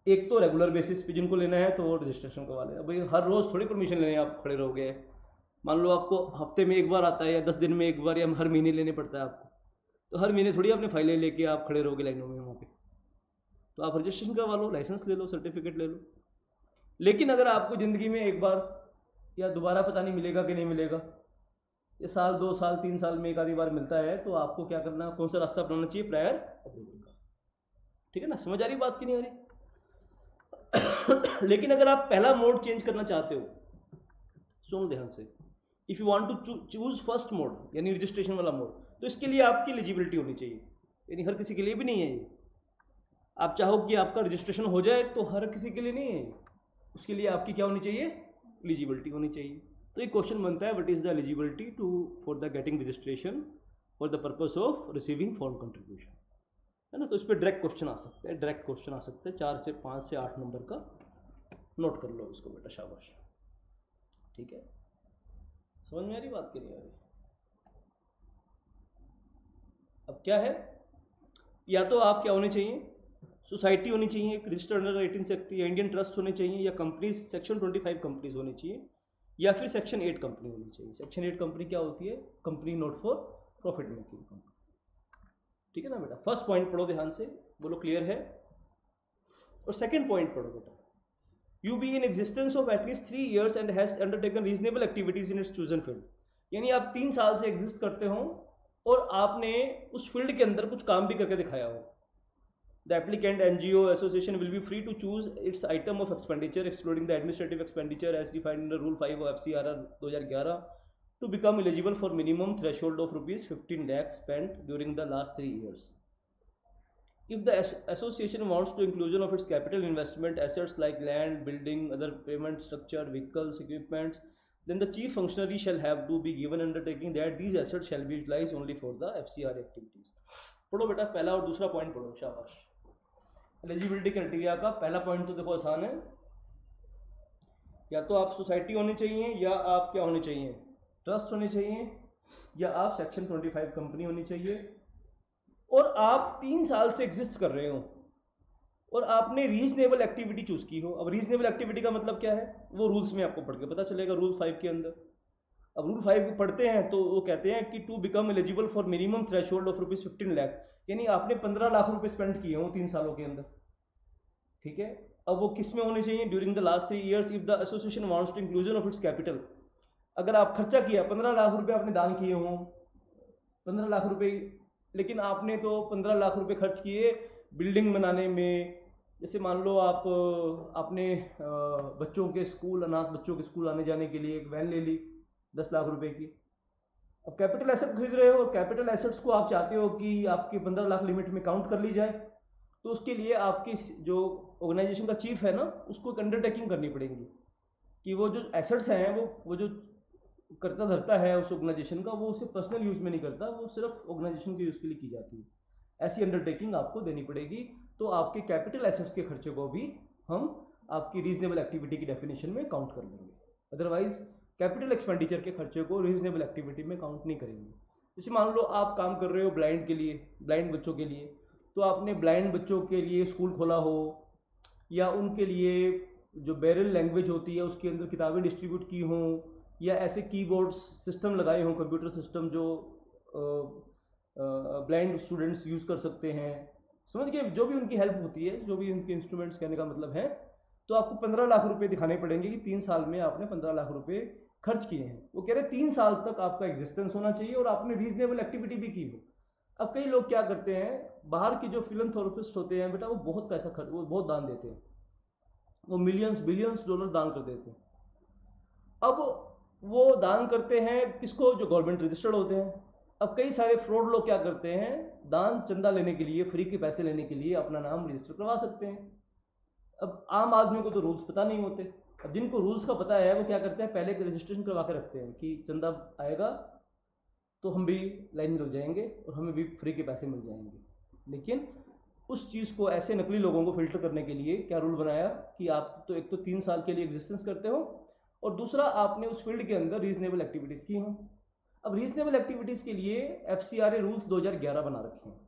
एक तो रेगुलर बेसिस पे जिनको लेना है तो वो रजिस्ट्रेशन करवा लेना। भाई हर रोज थोड़ी परमिशन लेने आप खड़े रहोगे। मान लो आपको हफ्ते में एक बार आता है, या 10 दिन में एक बार, या हर महीने लेने पड़ता है आपको, तो हर महीने थोड़ी अपने फाइलें लेके आप खड़े रहोगे लाइनों में वहाँ पे। तो आप रजिस्ट्रेशन करवा लो, लाइसेंस ले लो, सर्टिफिकेट ले लो। लेकिन अगर आपको ज़िंदगी में एक बार या दोबारा पता नहीं मिलेगा कि नहीं मिलेगा, ये साल 2 साल 3 साल में एक आधी बार मिलता है, तो आपको क्या करना, कौन सा रास्ता अपनाना चाहिए, प्रायर अप्रूवल का। ठीक है ना, समझ आ रही बात की नहीं आ रही। लेकिन अगर आप पहला मोड चेंज करना चाहते हो, सुन ध्यान से, if you want to choose first mode यानी रजिस्ट्रेशन वाला मोड, तो इसके लिए आपकी एलिजिबिलिटी होनी चाहिए, यानी हर किसी के लिए भी नहीं है ये। आप चाहो कि आपका रजिस्ट्रेशन हो जाए तो हर किसी के लिए नहीं है, उसके लिए आपकी क्या होनी चाहिए, एलिजिबिलिटी होनी चाहिए। तो एक क्वेश्चन बनता है, what is the eligibility to for the getting registration for the purpose of receiving foreign contribution, है ना। तो इस पर डायरेक्ट क्वेश्चन आ सकते हैं, 4 से 5 से 8 नंबर का, नोट कर लो इसको बेटा, शाबाश। ठीक है, समझ में आ रही बात की नहीं आ रही। अब क्या है, या तो आप क्या होने चाहिए, सोसाइटी होनी चाहिए एक रजिस्टर्ड अंडर 18 सेक्ट, या इंडियन ट्रस्ट होने चाहिए, या कंपनीज सेक्शन 25 कंपनीज होनी चाहिए, या फिर सेक्शन 8 कंपनी होनी चाहिए। सेक्शन 8 कंपनी क्या होती है, company not for profit making company. ठीक है ना बेटा। फर्स्ट पॉइंट पढ़ो ध्यान से, बोलो क्लियर है। और सेकंड पॉइंट पढ़ो बेटा, you be in existence of at least 3 years and has undertaken reasonable activities in its chosen field. यानी आप 3 साल से एग्जिस्ट करते हो और आपने उस फील्ड के अंदर कुछ काम भी करके दिखाया हो। The applicant NGO association will be free to choose its item of expenditure excluding the administrative expenditure as defined in rule 5 of FCRR 2011 to become eligible for minimum threshold of rupees 15 lakh spent during the last 3 years. If the association wants to inclusion of its capital investment assets like land, building, other payment structure, vehicles, equipments, then the chief functionary shall have to be given undertaking that these assets shall be utilized only for the FCRA activities. पढ़ो बेटा, पहला और दूसरा point पढ़ो, शाबाश। Eligibility criteria का पहला point तो देखो आसान है, या तो आप सोसाइटी होनी चाहिए, या आप क्या होने चाहिए, ट्रस्ट होने चाहिए, या आप सेक्शन 25 कंपनी होनी चाहिए, और आप 3 साल से एग्जिस्ट कर रहे हो और आपने रीजनेबल एक्टिविटी चूज की हो। अब रीजनेबल एक्टिविटी का मतलब क्या है, वो रूल्स में आपको पढ़ के पता चलेगा, रूल 5 के अंदर। अब रूल 5 पढ़ते हैं तो वो कहते हैं कि to become eligible for minimum threshold of rupees 15 lakh, यानी आपने 15 लाख रुपए स्पेंड किए हो 3 सालों के अंदर। ठीक है, अब वो किस में होने चाहिए, during the last 3 years if the association wants to inclusion of its capital. अगर आप खर्चा किया, 15 लाख रुपए आपने दान किए हों, 15 लाख रुपए, लेकिन आपने तो 15 लाख रुपए खर्च किए बिल्डिंग बनाने में। जैसे मान लो आपने बच्चों के स्कूल, अनाथ बच्चों के स्कूल आने जाने के लिए एक वैन ले ली 10 लाख रुपए की। अब कैपिटल एसेट खरीद रहे हो, कैपिटल एसेट्स को आप चाहते हो कि आपकी 15 लाख लिमिट में काउंट कर ली जाए, तो उसके लिए आपकी जो ऑर्गेनाइजेशन का चीफ है ना, उसको एक अंडरटेकिंग करनी पड़ेगी कि वो जो एसेट्स हैं, वो जो करता धरता है उस ऑर्गेनाइजेशन का, वो उसे पर्सनल यूज़ में नहीं करता, वो सिर्फ ऑर्गेनाइजेशन के यूज़ के लिए की जाती है। ऐसी अंडरटेकिंग आपको देनी पड़ेगी, तो आपके कैपिटल एसेट्स के खर्चे को भी हम आपकी रीजनेबल एक्टिविटी की डेफिनेशन में काउंट कर लेंगे। अदरवाइज कैपिटल एक्सपेंडिचर के खर्चे को रीजनेबल एक्टिविटी में काउंट नहीं करेंगे। जैसे मान लो आप काम कर रहे हो ब्लाइंड के लिए, ब्लाइंड बच्चों के लिए, तो आपने ब्लाइंड बच्चों के लिए स्कूल खोला हो, या उनके लिए जो बैरल लैंग्वेज होती है उसके अंदर किताबें डिस्ट्रीब्यूट की हों, या ऐसे कीबोर्ड्स सिस्टम लगाए हों, कंप्यूटर सिस्टम जो ब्लाइंड स्टूडेंट्स यूज़ कर सकते हैं, समझ गए, जो भी उनकी हेल्प होती है, जो भी उनके इंस्ट्रूमेंट्स, कहने का मतलब है, तो आपको 15 लाख रुपए दिखाने पड़ेंगे कि 3 साल में आपने 15 लाख रुपए खर्च किए हैं। वो कह रहे 3 साल तक आपका एग्जिस्टेंस होना चाहिए और आपने रीजनेबल एक्टिविटी भी की हो। अब कई लोग क्या करते हैं, बाहर के जो फिलंथ्रोपिस्ट होते हैं बेटा, वो बहुत पैसा खर्च, वो बहुत दान देते हैं, वो मिलियंस बिलियंस डॉलर दान कर देते हैं। अब वो दान करते हैं किसको, जो गवर्नमेंट रजिस्टर्ड होते हैं। अब कई सारे फ्रॉड लोग क्या करते हैं, दान चंदा लेने के लिए, फ्री के पैसे लेने के लिए अपना नाम रजिस्टर करवा सकते हैं। अब आम आदमी को तो रूल्स पता नहीं होते। अब जिनको रूल्स का पता है वो क्या करते हैं, पहले रजिस्ट्रेशन करवा के रखते हैं कि चंदा आएगा तो हम भी लाइन में लग जाएंगे और हमें भी फ्री के पैसे मिल जाएंगे। लेकिन उस चीज़ को, ऐसे नकली लोगों को फिल्टर करने के लिए क्या रूल बनाया कि आप तो एक तो 3 साल के लिए एग्जिस्टेंस करते हो, और दूसरा आपने उस फील्ड के अंदर रीजनेबल एक्टिविटीज़ की हों। अब रीजनेबल एक्टिविटीज़ के लिए FCRA रूल्स 2011 बना रखे हैं।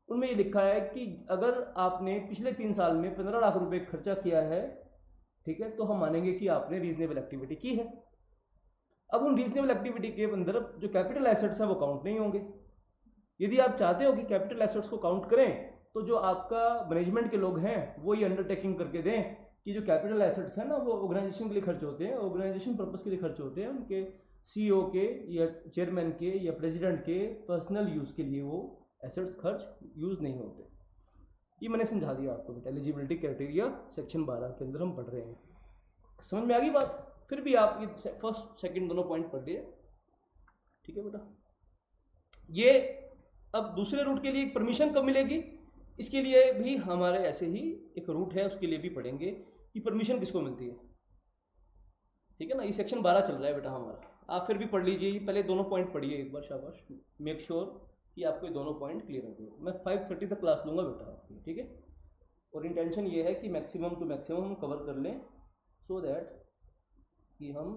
उनमें ये लिखा है कि अगर आपने पिछले 3 साल में 15 लाख रुपए खर्चा किया है, ठीक है, तो हम मानेंगे कि आपने रीजनेबल एक्टिविटी की है। अब उन रीजनेबल एक्टिविटी के अंदर जो कैपिटल एसेट्स हैं वो काउंट नहीं होंगे। यदि आप चाहते हो कि कैपिटल एसेट्स को काउंट करें, तो जो आपका मैनेजमेंट के लोग हैं वो ये अंडरटेकिंग करके दें कि जो कैपिटल एसेट्स हैं ना, वो ऑर्गेनाइजेशन के लिए खर्च होते हैं, ऑर्गेनाइजेशन पर्पस के लिए खर्च होते हैं, उनके CEO के या चेयरमैन के या प्रेसिडेंट के पर्सनल यूज़ के लिए वो एसेट्स खर्च यूज़ नहीं होते। ये मैंने समझा दिया आपको बेटा, एलिजिबिलिटी क्राइटेरिया सेक्शन 12 के अंदर हम पढ़ रहे हैं। समझ में आ गई बात? फिर भी आप ये फर्स्ट सेकंड दोनों पॉइंट पढ़ लिए, ठीक है बेटा। ये अब दूसरे रूट के लिए एक परमिशन कब मिलेगी, इसके लिए भी हमारे ऐसे ही एक रूट है, उसके लिए भी पढ़ेंगे कि परमिशन किसको मिलती है, ठीक है ना। ये सेक्शन 12 चल रहा है बेटा हमारा, आप फिर भी पढ़ लीजिए, पहले दोनों पॉइंट पढ़िए एक बार, शाबाश, मेक श्योर कि आपको ये दोनों पॉइंट क्लियर हो गए। मैं 5:30 तक क्लास लूँगा बेटा आपकी, ठीक है। और इंटेंशन ये है कि मैक्सिमम टू मैक्सिमम हम कवर कर लें, सो दैट कि हम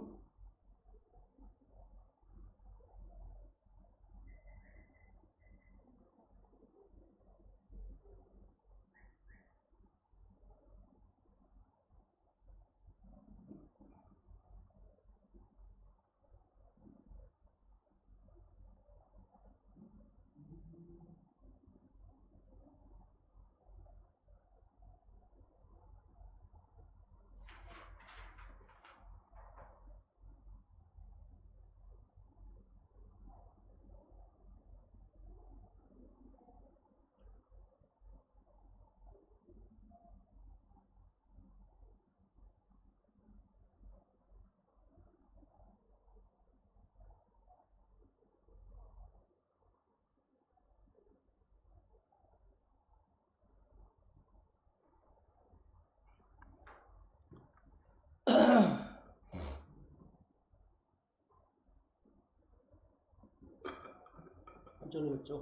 चलो बच्चों,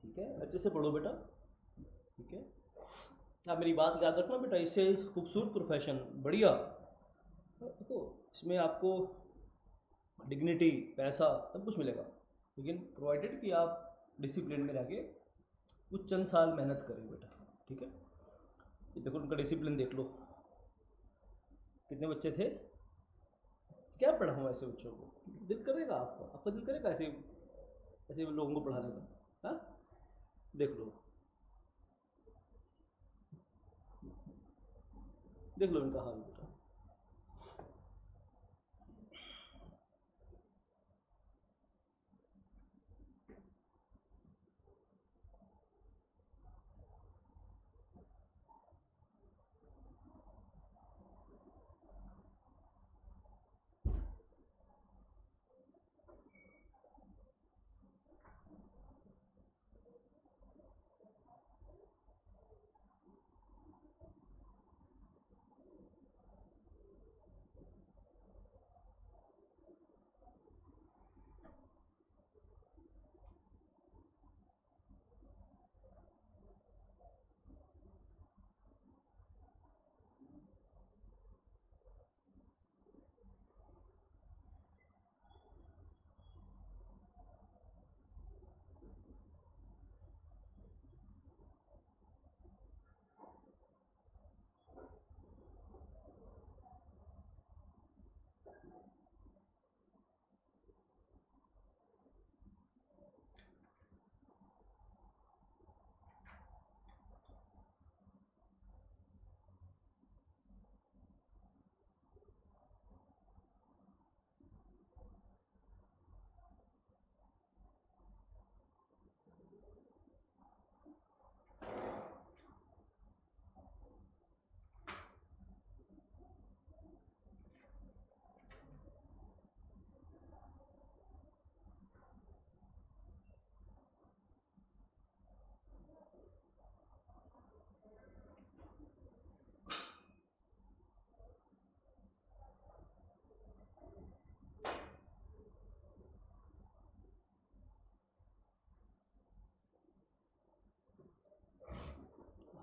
ठीक है, अच्छे से पढ़ो बेटा, ठीक है। आप मेरी बात याद रखना बेटा, इससे खूबसूरत प्रोफेशन, बढ़िया, देखो इसमें आपको डिग्निटी, पैसा सब कुछ मिलेगा, लेकिन प्रोवाइडेड कि आप डिसिप्लिन में रह के कुछ चंद साल मेहनत करें बेटा, ठीक है। ये देखो उनका डिसिप्लिन देख लो, कितने बच्चे थे, क्या पढ़ाऊँ ऐसे बच्चों को, दिल करेगा आपका, आपका दिल करेगा ऐसे ऐसे लोगों को पढ़ाने का, हाँ, देख लो, देख लो इनका हाल बेटा।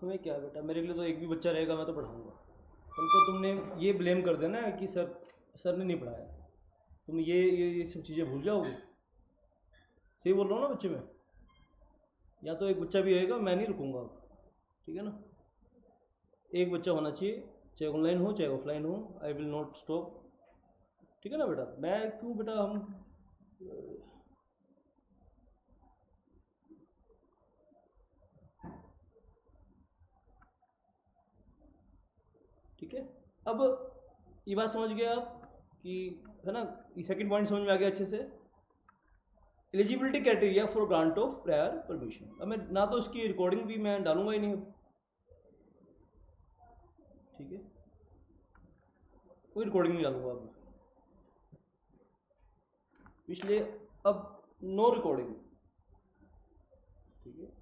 हमें क्या बेटा, मेरे लिए तो एक भी बच्चा रहेगा मैं तो पढ़ाऊँगा। उनको तुमने ये ब्लेम कर देना है कि सर ने नहीं पढ़ाया, तुम ये सब चीज़ें भूल जाओगे। सही बोल रहा हूँ ना बच्चे में? या तो एक बच्चा भी रहेगा, मैं नहीं रुकूंगा, ठीक है ना। एक बच्चा होना चाहिए, चाहे ऑनलाइन हो चाहे ऑफलाइन हो, आई विल नॉट स्टॉप, ठीक है ना बेटा। मैं क्यों बेटा, हम ठीक है। अब ये बात समझ गए आप कि, है ना, ये सेकंड पॉइंट समझ में आ गया अच्छे से। Eligibility criteria for grant of prior permission. अब मैं ना तो इसकी रिकॉर्डिंग भी मैं डालूंगा ही नहीं, ठीक है, कोई रिकॉर्डिंग नहीं डालूंगा अब इसलिए, अब नो रिकॉर्डिंग, ठीक है।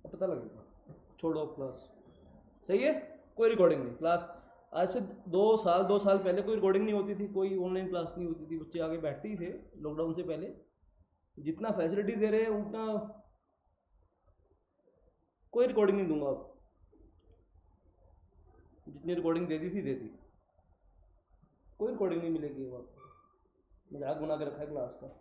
पता लगेगा, छोड़ो क्लास, सही है, कोई रिकॉर्डिंग नहीं क्लास। आज से 2 साल पहले कोई रिकॉर्डिंग नहीं होती थी, कोई ऑनलाइन क्लास नहीं होती थी, बच्चे आगे बैठते ही थे लॉकडाउन से पहले। जितना फैसिलिटी दे रहे हैं उतना कोई रिकॉर्डिंग नहीं दूंगा अब, जितनी रिकॉर्डिंग दे दी थी दे दी, कोई रिकॉर्डिंग नहीं मिलेगी अब, मजाक बना के रखा है क्लास का।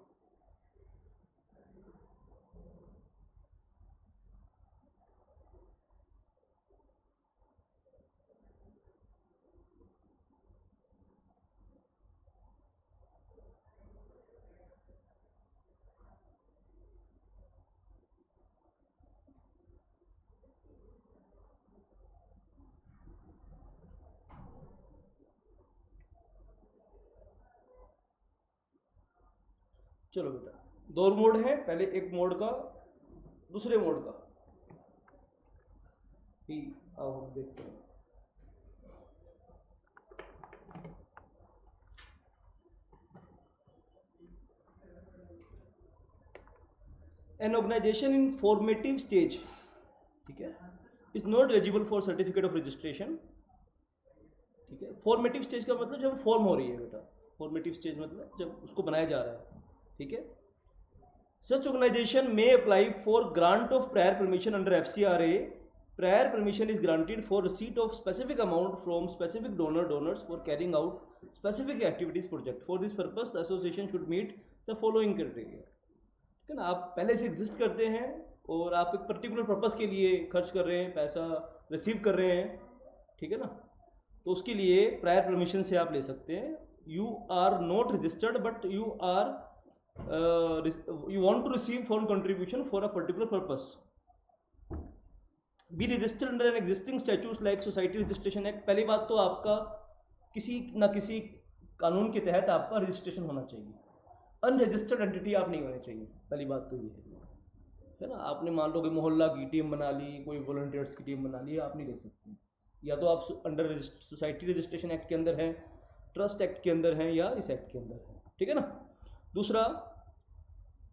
चलो बेटा, दो मोड है, पहले एक मोड का, दूसरे मोड का ही आओ हम देखते हैं। एन ऑर्गेनाइजेशन इन फॉर्मेटिव स्टेज, ठीक है, is not eligible for certificate of registration, ठीक है। फॉर्मेटिव स्टेज का मतलब जब फॉर्म हो रही है बेटा, फॉर्मेटिव स्टेज मतलब जब उसको बनाया जा रहा है, ठीक है। Such organisation may apply for grant of prior permission under FCRA. Prior permission is granted for receipt of specific amount from specific donors for carrying out specific activities project. For this purpose, the association should meet the following criteria. ठीक है ना, आप पहले से exist करते हैं और आप एक पर्टिकुलर पर्पस के लिए खर्च कर रहे हैं, पैसा रिसीव कर रहे हैं, ठीक है ना, तो उसके लिए प्रायर परमिशन से आप ले सकते हैं। You are not registered but you want to receive foreign contribution for a particular purpose. Be registered under an existing statutes like Society Registration Act. पहली बात तो आपका किसी ना किसी कानून के तहत आपका रजिस्ट्रेशन होना चाहिए, अनरजिस्टर्ड एंटिटी आप नहीं होनी चाहिए, पहली बात तो ये है ना। आपने मान लो कि मोहल्ला की टीम बना ली, कोई वॉलंटियर्स की टीम बना ली, आप नहीं ले सकते, या तो आप अंडर सोसाइटी रजिस्ट्रेशन एक्ट के अंदर हैं, ट्रस्ट एक्ट के अंदर हैं, या इस एक्ट के अंदर हैं, ठीक है ना। दूसरा,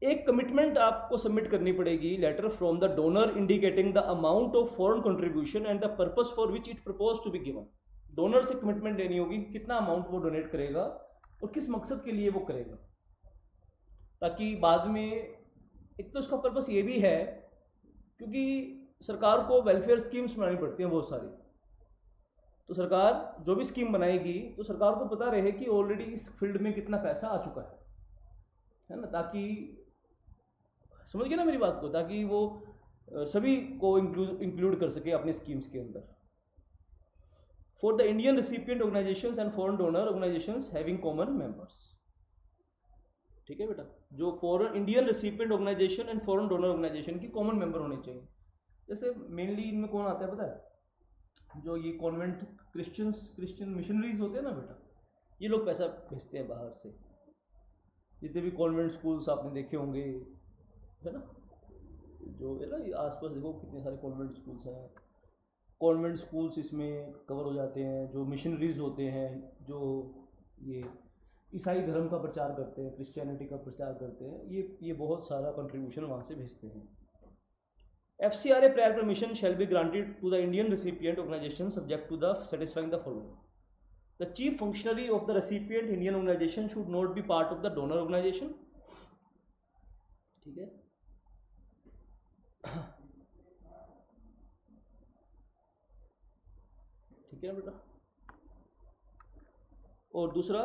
एक कमिटमेंट आपको सबमिट करनी पड़ेगी, letter from the donor indicating the amount of foreign contribution and the purpose for which it propose to be given. Donor से कमिटमेंट लेनी होगी, कितना अमाउंट वो डोनेट करेगा और किस मकसद के लिए वो करेगा, ताकि बाद में, एक तो इसका पर्पस ये भी है क्योंकि सरकार को वेलफेयर स्कीम्स बनानी पड़ती हैं बहुत सारी, तो सरकार जो भी स्कीम बनाएगी तो सरकार को पता रहे कि ऑलरेडी इस फील्ड में कितना पैसा आ चुका है ना, ताकि, समझ गए ना मेरी बात को, ताकि वो सभी को इंक्लूड कर सके अपने स्कीम्स के अंदर। For the Indian recipient organisations and foreign donor organisations having common members, ठीक है बेटा, जो foreign Indian recipient organisation and foreign donor organisation की कॉमन मेंबर होने चाहिए। जैसे मेनली इनमें कौन आता है पता है, जो ये कॉन्वेंट क्रिश्चियन मिशनरीज होते हैं ना बेटा, ये लोग पैसा भेजते हैं बाहर से। जितने भी कॉन्वेंट स्कूल्स आपने देखे होंगे, है ना, जो है ना आसपास देखो कितने सारे कॉन्वेंट स्कूल्स हैं, कॉन्वेंट स्कूल्स इसमें कवर हो जाते हैं। जो मिशनरीज होते हैं, जो ये ईसाई धर्म का प्रचार करते हैं, क्रिश्चियनिटी का प्रचार करते हैं, ये बहुत सारा कंट्रीब्यूशन वहाँ से भेजते हैं। FCRA prior permission shall be granted to the Indian recipient organization subject to the satisfying the following. The chief functionary of the recipient Indian organization should not be part of the donor organization. ठीक है, ठीक है बेटा। और दूसरा,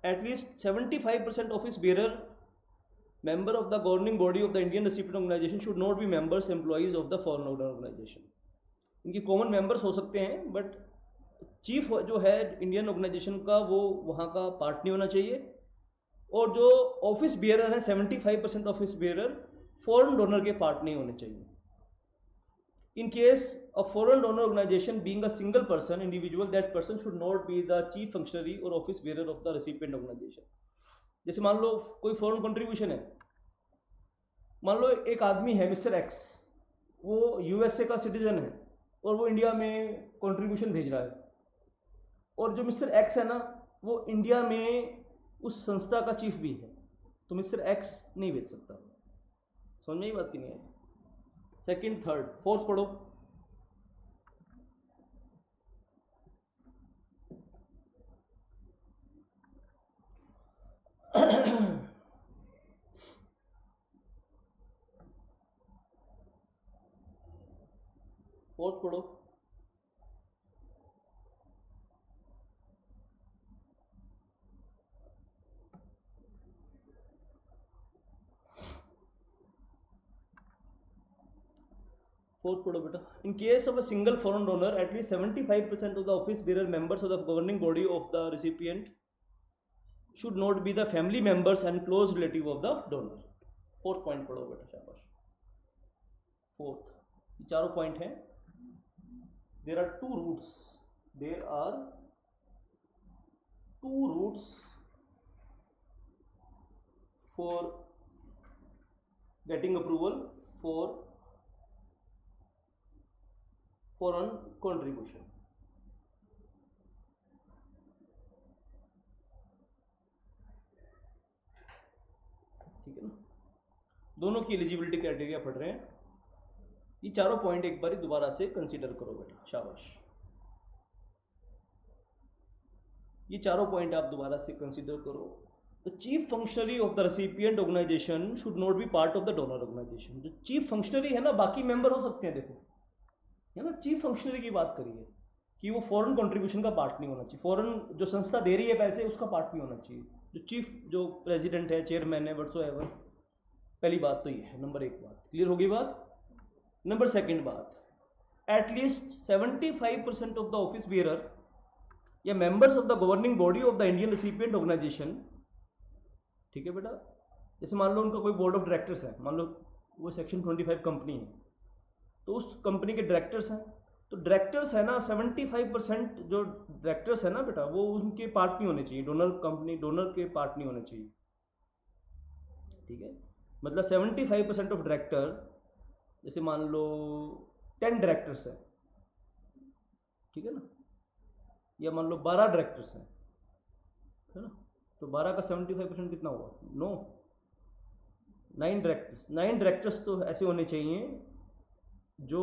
at least 75% office bearer member of the governing body of the Indian recipient organization should not be members employees of the foreign organization. इनकी common members हो सकते हैं, बट चीफ जो है इंडियन ऑर्गेनाइजेशन का वो वहाँ का पार्ट नहीं होना चाहिए। और जो ऑफिस बियरर है 75% ऑफिस बियरर फॉरेन डोनर के पार्ट नहीं होने चाहिए। In case a foreign donor organisation being a single person individual, that person should not be the chief functionary और office bearer of the recipient organisation. जैसे मान लो कोई foreign contribution है, मान लो एक आदमी है मिस्टर एक्स, वो USA का सिटीजन है और वो इंडिया में कंट्रीब्यूशन भेज रहा है, और जो मिस्टर एक्स है ना वो इंडिया में उस संस्था का चीफ भी है, तो मिस्टर एक्स नहीं भेज सकता। समझ में ही बात की नहीं है? सेकंड, थर्ड, फोर्थ पढ़ो। फोर्थ पढ़ो। फोर्थ पढ़ो बेटा। इन case of a single foreign donor at least 75% of the office bearer members of the governing body of the recipient should not be the family members and close relative of the donor. Fourth point पढ़ो बेटा, शाबाश। Fourth, ये चारों point हैं। There are two routes. There are two routes for getting approval for foreign contribution. ठीक है ना, दोनों की एलिजिबिलिटी क्राइटेरिया पढ़ रहे हैं। ये चारों पॉइंट एक बार दोबारा से कंसीडर करो बेटा, शाबाश। ये चारों पॉइंट आप दोबारा से कंसीडर करो। The chief functionary of the recipient organisation should not be part of the donor organisation. जो चीफ फंक्शनरी है ना, बाकी मेंबर हो सकते हैं, देखो है ना, चीफ फंक्शनरी की बात करिए कि वो फॉरेन कंट्रीब्यूशन का पार्ट नहीं होना चाहिए, फॉरेन जो संस्था दे रही है पैसे उसका पार्ट नहीं होना चाहिए। जो चीफ, जो प्रेसिडेंट है, चेयरमैन है, व्हाटसोएवर। पहली बात तो ये है, नंबर एक बात क्लियर होगी बात। नंबर सेकंड बात, at least 75% of the office bearer या members of the governing body of the Indian recipient organisation, ठीक है बेटा। जैसे मान लो उनका कोई बोर्ड ऑफ डायरेक्टर्स है, मान लो वो सेक्शन 25 कंपनी है, तो उस कंपनी के डायरेक्टर्स हैं, तो डायरेक्टर्स है ना 75% जो डायरेक्टर्स है ना बेटा, वो उनके पार्ट नहीं होने चाहिए, डोनर के पार्ट नहीं होने चाहिए। ठीक है, मतलब 75% ऑफ डायरेक्टर, जैसे मान लो 10 डायरेक्टर्स हैं, ठीक है ना, या मान लो 12 डायरेक्टर्स हैं, है ना, तो 12 का 75% कितना हुआ? 9 डायरेक्टर्स तो ऐसे होने चाहिए जो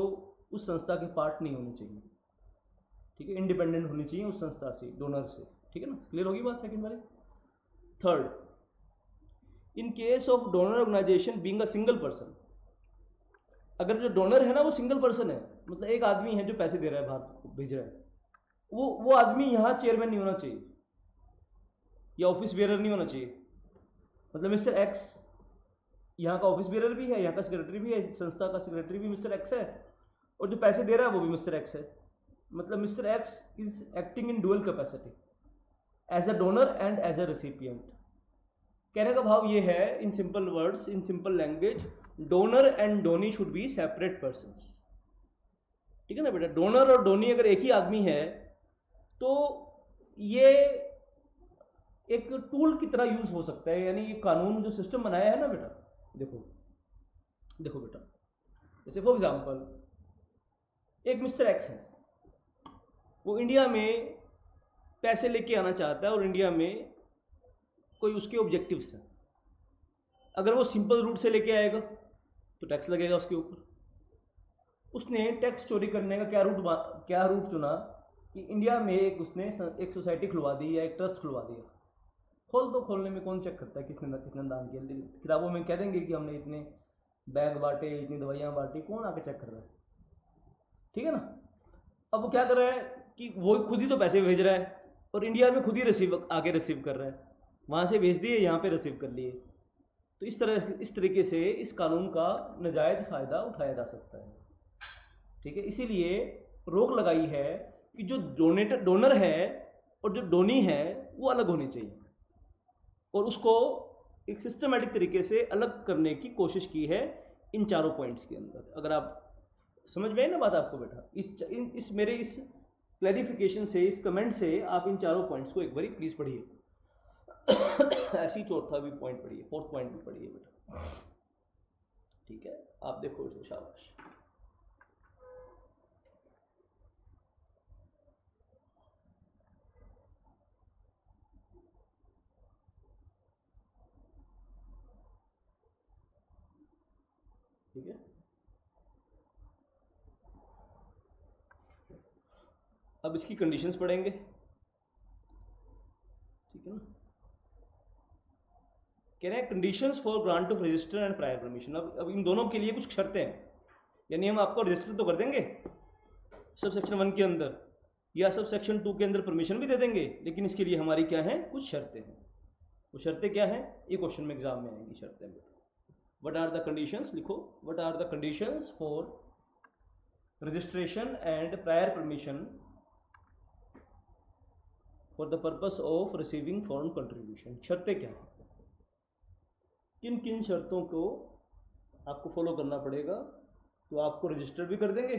उस संस्था के पार्ट नहीं होने चाहिए, ठीक है, इंडिपेंडेंट होनी चाहिए उस संस्था से, डोनर से, ठीक है ना, क्लियर होगी बात सेकंड वाली। Third, in case of donor organisation being a single person, अगर जो डोनर है ना वो सिंगल पर्सन है, मतलब एक आदमी है जो पैसे दे रहा है, बाहर भेज रहा है, वो आदमी यहाँ चेयरमैन नहीं होना चाहिए या ऑफिस बेयरर नहीं होना चाहिए। मतलब मिस्टर एक्स यहाँ का ऑफिस बेयरर भी है, यहाँ का सेक्रेटरी भी है, संस्था का सेक्रेटरी भी मिस्टर एक्स है, और जो पैसे दे रहा है वो भी मिस्टर एक्स है। मतलब Mr X is acting in dual capacity as a donor and as a recipient. कहने का भाव ये है, in simple words, in simple language, donor and donee should be separate persons, ठीक है ना बेटा। डोनर और डोनी अगर एक ही आदमी है तो ये एक टूल की तरह यूज हो सकता है, यानी ये कानून जो सिस्टम बनाया है ना बेटा, देखो बेटा, जैसे फॉर एग्जांपल एक मिस्टर एक्स है, वो इंडिया में पैसे लेके आना चाहता है और इंडिया में कोई उसके ऑब्जेक्टिव्स हैं। अगर वो सिंपल रूट से लेके आएगा तो टैक्स लगेगा उसके ऊपर। उसने टैक्स चोरी करने का क्या रूट चुना कि इंडिया में उसने एक सोसाइटी खुलवा दी या एक ट्रस्ट खुलवा दिया। खोल दो, खोलने में कौन चेक करता है किसने दान किया? किताबों में कह देंगे कि हमने इतने बैग बांटे, इतनी दवाइयाँ बांटी, कौन आके चेक कर रहा है? ठीक है ना। अब वो क्या कर रहा है कि वो खुद ही तो पैसे भेज रहा है और इंडिया में खुद ही आके रिसीव कर रहा है, वहाँ से भेज दिए, यहाँ पे रिसीव कर लिए। तो इस तरीके से इस कानून का नाजायज फ़ायदा उठाया जा सकता है। ठीक है, इसीलिए रोक लगाई है कि जो डोनर है और जो डोनी है वो अलग होनी चाहिए, और उसको एक सिस्टमेटिक तरीके से अलग करने की कोशिश की है इन चारों पॉइंट्स के अंदर। अगर आप समझ में आई ना बात आपको बेटा, इस मेरे इस क्लैरिफिकेशन से, इस कमेंट से आप इन चारों पॉइंट्स को एक बार प्लीज पढ़िए। ऐसी चौथा भी पॉइंट पढ़िए, फोर्थ पॉइंट भी पढ़िए बेटा। ठीक है, आप देखो इसको, शाबाश। ठीक है, अब इसकी कंडीशंस पढ़ेंगे। ठीक है ना, कह रहे हैं conditions for grant of register and prior permission. अब इन दोनों के लिए कुछ शर्तें हैं, यानी हम आपको रजिस्टर तो कर देंगे सब सेक्शन 1 के अंदर या सब सेक्शन 2 के अंदर परमिशन भी दे देंगे, लेकिन इसके लिए हमारी क्या है, कुछ शर्तें हैं। वो शर्तें क्या हैं, ये क्वेश्चन में एग्जाम में आएंगी शर्तें। व्हाट आर द कंडीशंस, लिखो, what are the conditions for registration and prior permission for the purpose of receiving foreign contribution. शर्तें क्या हैं, किन किन शर्तों को आपको फॉलो करना पड़ेगा तो आपको रजिस्टर भी कर देंगे,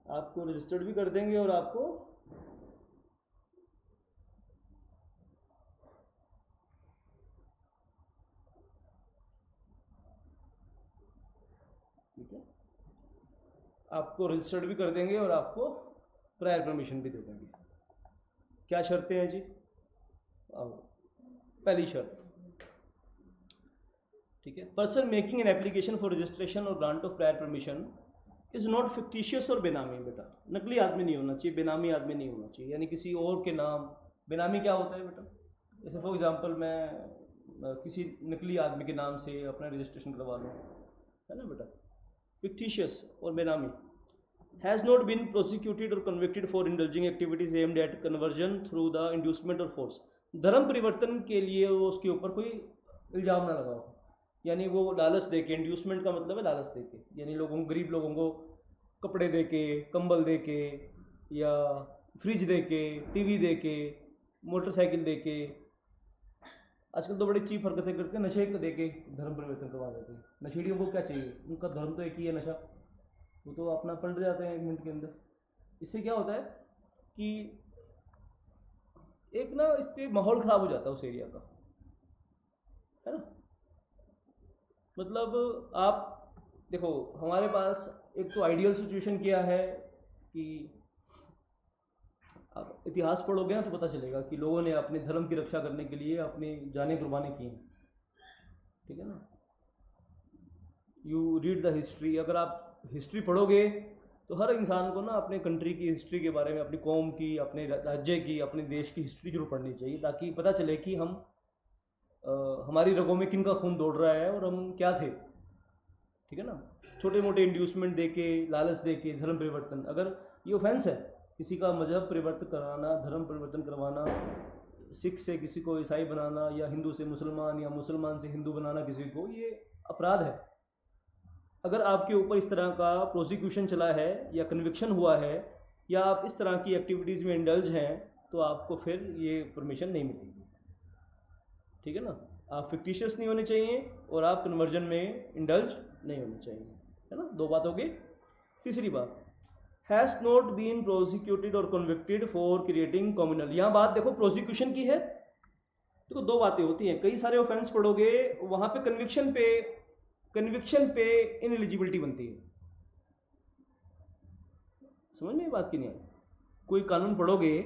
आपको रजिस्टर्ड भी कर देंगे, और आपको ठीक है, आपको रजिस्टर्ड भी कर देंगे और आपको प्रायर परमिशन भी दे देंगे। क्या शर्तें हैं जी? आओ, पहली शर्त, ठीक है, person making an application for registration और grant of prior permission is not fictitious और बेनामी। बेटा नकली आदमी नहीं होना चाहिए, बेनामी आदमी नहीं होना चाहिए, यानी किसी और के नाम। बेनामी क्या होता है बेटा? जैसे फॉर एग्जांपल मैं किसी नकली आदमी के नाम से अपना रजिस्ट्रेशन करवा लूँ, है ना बेटा। फिक्टिशियस और बेनामी। हैज़ नॉट बीन प्रोसिक्यूटेड और convicted for indulging activities aimed at conversion through the inducement और फोर्स। धर्म परिवर्तन के लिए वो उसके ऊपर कोई इल्ज़ाम ना लगाओ, यानी वो लालच देके, इंड्यूसमेंट का मतलब है लालच देके, यानी लोगों को, गरीब लोगों को कपड़े देके, कंबल देके, या फ्रिज देके, टीवी देके, मोटरसाइकिल देके। आजकल तो बड़ी चीप हरकतें करते हैं, नशे को देके धर्म परिवर्तन करवा देते हैं। नशेड़ियों को क्या चाहिए, उनका धर्म तो एक ही है, नशा। वो तो अपना पलट जाते हैं 1 मिनट के अंदर। इससे क्या होता है कि एक ना, इससे माहौल खराब हो जाता है उस एरिया का, है ना। मतलब आप देखो, हमारे पास एक तो आइडियल सिचुएशन क्या है कि आप इतिहास पढ़ोगे ना तो पता चलेगा कि लोगों ने अपने धर्म की रक्षा करने के लिए अपनी जानें कुर्बानी की हैं। ठीक है ना, यू रीड द हिस्ट्री। अगर आप हिस्ट्री पढ़ोगे तो हर इंसान को ना अपने कंट्री की हिस्ट्री के बारे में, अपनी कौम की, अपने राज्य की, अपने देश की हिस्ट्री जरूर पढ़नी चाहिए, ताकि पता चले कि हम हमारी रगों में किन का खून दौड़ रहा है और हम क्या थे। ठीक है ना, छोटे मोटे इंड्यूसमेंट देके, लालच देके धर्म परिवर्तन, अगर ये ऑफेंस है किसी का मजहब परिवर्तन कराना, धर्म परिवर्तन करवाना, सिख से किसी को ईसाई बनाना, या हिंदू से मुसलमान, या मुसलमान से हिंदू बनाना किसी को, ये अपराध है। अगर आपके ऊपर इस तरह का प्रोसिक्यूशन चला है या कन्विक्शन हुआ है, या आप इस तरह की एक्टिविटीज़ में इंडल्ज हैं, तो आपको फिर ये परमिशन नहीं मिलेगी। ठीक है ना, आप फिक्टिशियस नहीं होने चाहिए और आप कन्वर्जन में इंडल्ज नहीं होने चाहिए, है ना। 2 बात हो गई। तीसरी बात, हैज़ नॉट बीन प्रोसिक्यूटेड और कन्विक्टेड फॉर क्रिएटिंग कम्युनल। यहाँ बात देखो प्रोसिक्यूशन की है। देखो 2 बातें होती हैं, कई सारे ऑफेंस पढ़ोगे वहाँ पे कन्विक्शन पे इनएलिजिबिलिटी बनती है। समझ में बात की नहीं आई? कोई कानून पढ़ोगे,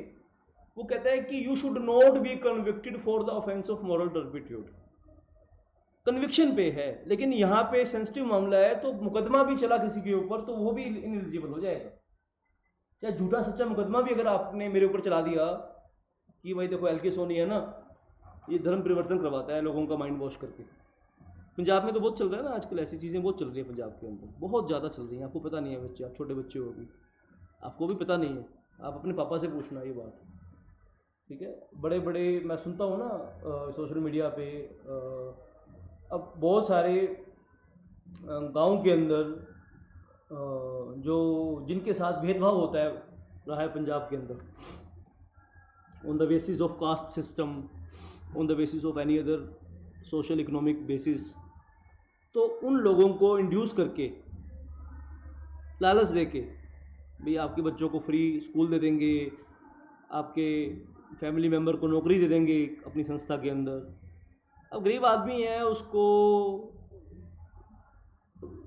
वो कहता है कि you should not B convicted for the offence of moral turpitude. Conviction पे है, लेकिन यहाँ पे सेंसिटिव मामला है, तो मुकदमा भी चला किसी के ऊपर तो वो भी इनएलिजिबल हो जाएगा। चाहे झूठा सच्चा मुकदमा भी अगर आपने मेरे ऊपर चला दिया कि भाई देखो एल के सोनी है ना, ये धर्म परिवर्तन करवाता है लोगों का माइंड वॉश करके। पंजाब में तो बहुत चल रहा है ना आजकल, ऐसी चीज़ें बहुत चल रही है पंजाब के अंदर, बहुत ज़्यादा चल रही हैं। आपको पता नहीं है बच्चे, आप छोटे बच्चे हो भी, आपको भी पता नहीं है, आप अपने पापा से पूछना ये बात, ठीक है। बड़े बड़े मैं सुनता हूँ ना सोशल मीडिया पे, अब बहुत सारे गांव के अंदर जो जिनके साथ भेदभाव होता है रहा है पंजाब के अंदर, on the basis of caste system, on the basis of any other social economic basis, तो उन लोगों को इंड्यूस करके, लालच दे के, भाई आपके बच्चों को फ्री स्कूल दे देंगे, आपके फैमिली मेम्बर को नौकरी दे देंगे अपनी संस्था के अंदर। अब गरीब आदमी है, उसको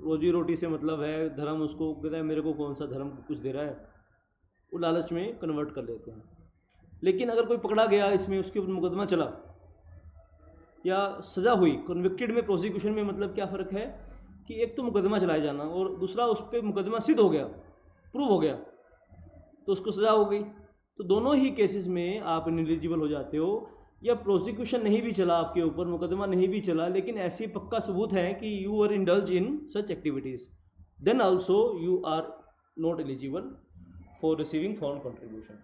रोजी रोटी से मतलब है, धर्म उसको कहता है मेरे को कौन सा धर्म कुछ दे रहा है, वो लालच में कन्वर्ट कर लेते हैं। लेकिन अगर कोई पकड़ा गया इसमें, उसके ऊपर मुकदमा चला या सज़ा हुई, कन्विक्टेड में प्रोसिक्यूशन में मतलब क्या फ़र्क है कि एक तो मुकदमा चलाया जाना और दूसरा उस पर मुकदमा सिद्ध हो गया, प्रूव हो गया, तो उसको सज़ा हो गई। तो दोनों ही केसेस में आप इनएलिजिबल हो जाते हो। या प्रोसिक्यूशन नहीं भी चला आपके ऊपर, मुकदमा नहीं भी चला, लेकिन ऐसी पक्का सबूत है कि you are indulge in such activities, then also you are not eligible for receiving foreign contribution.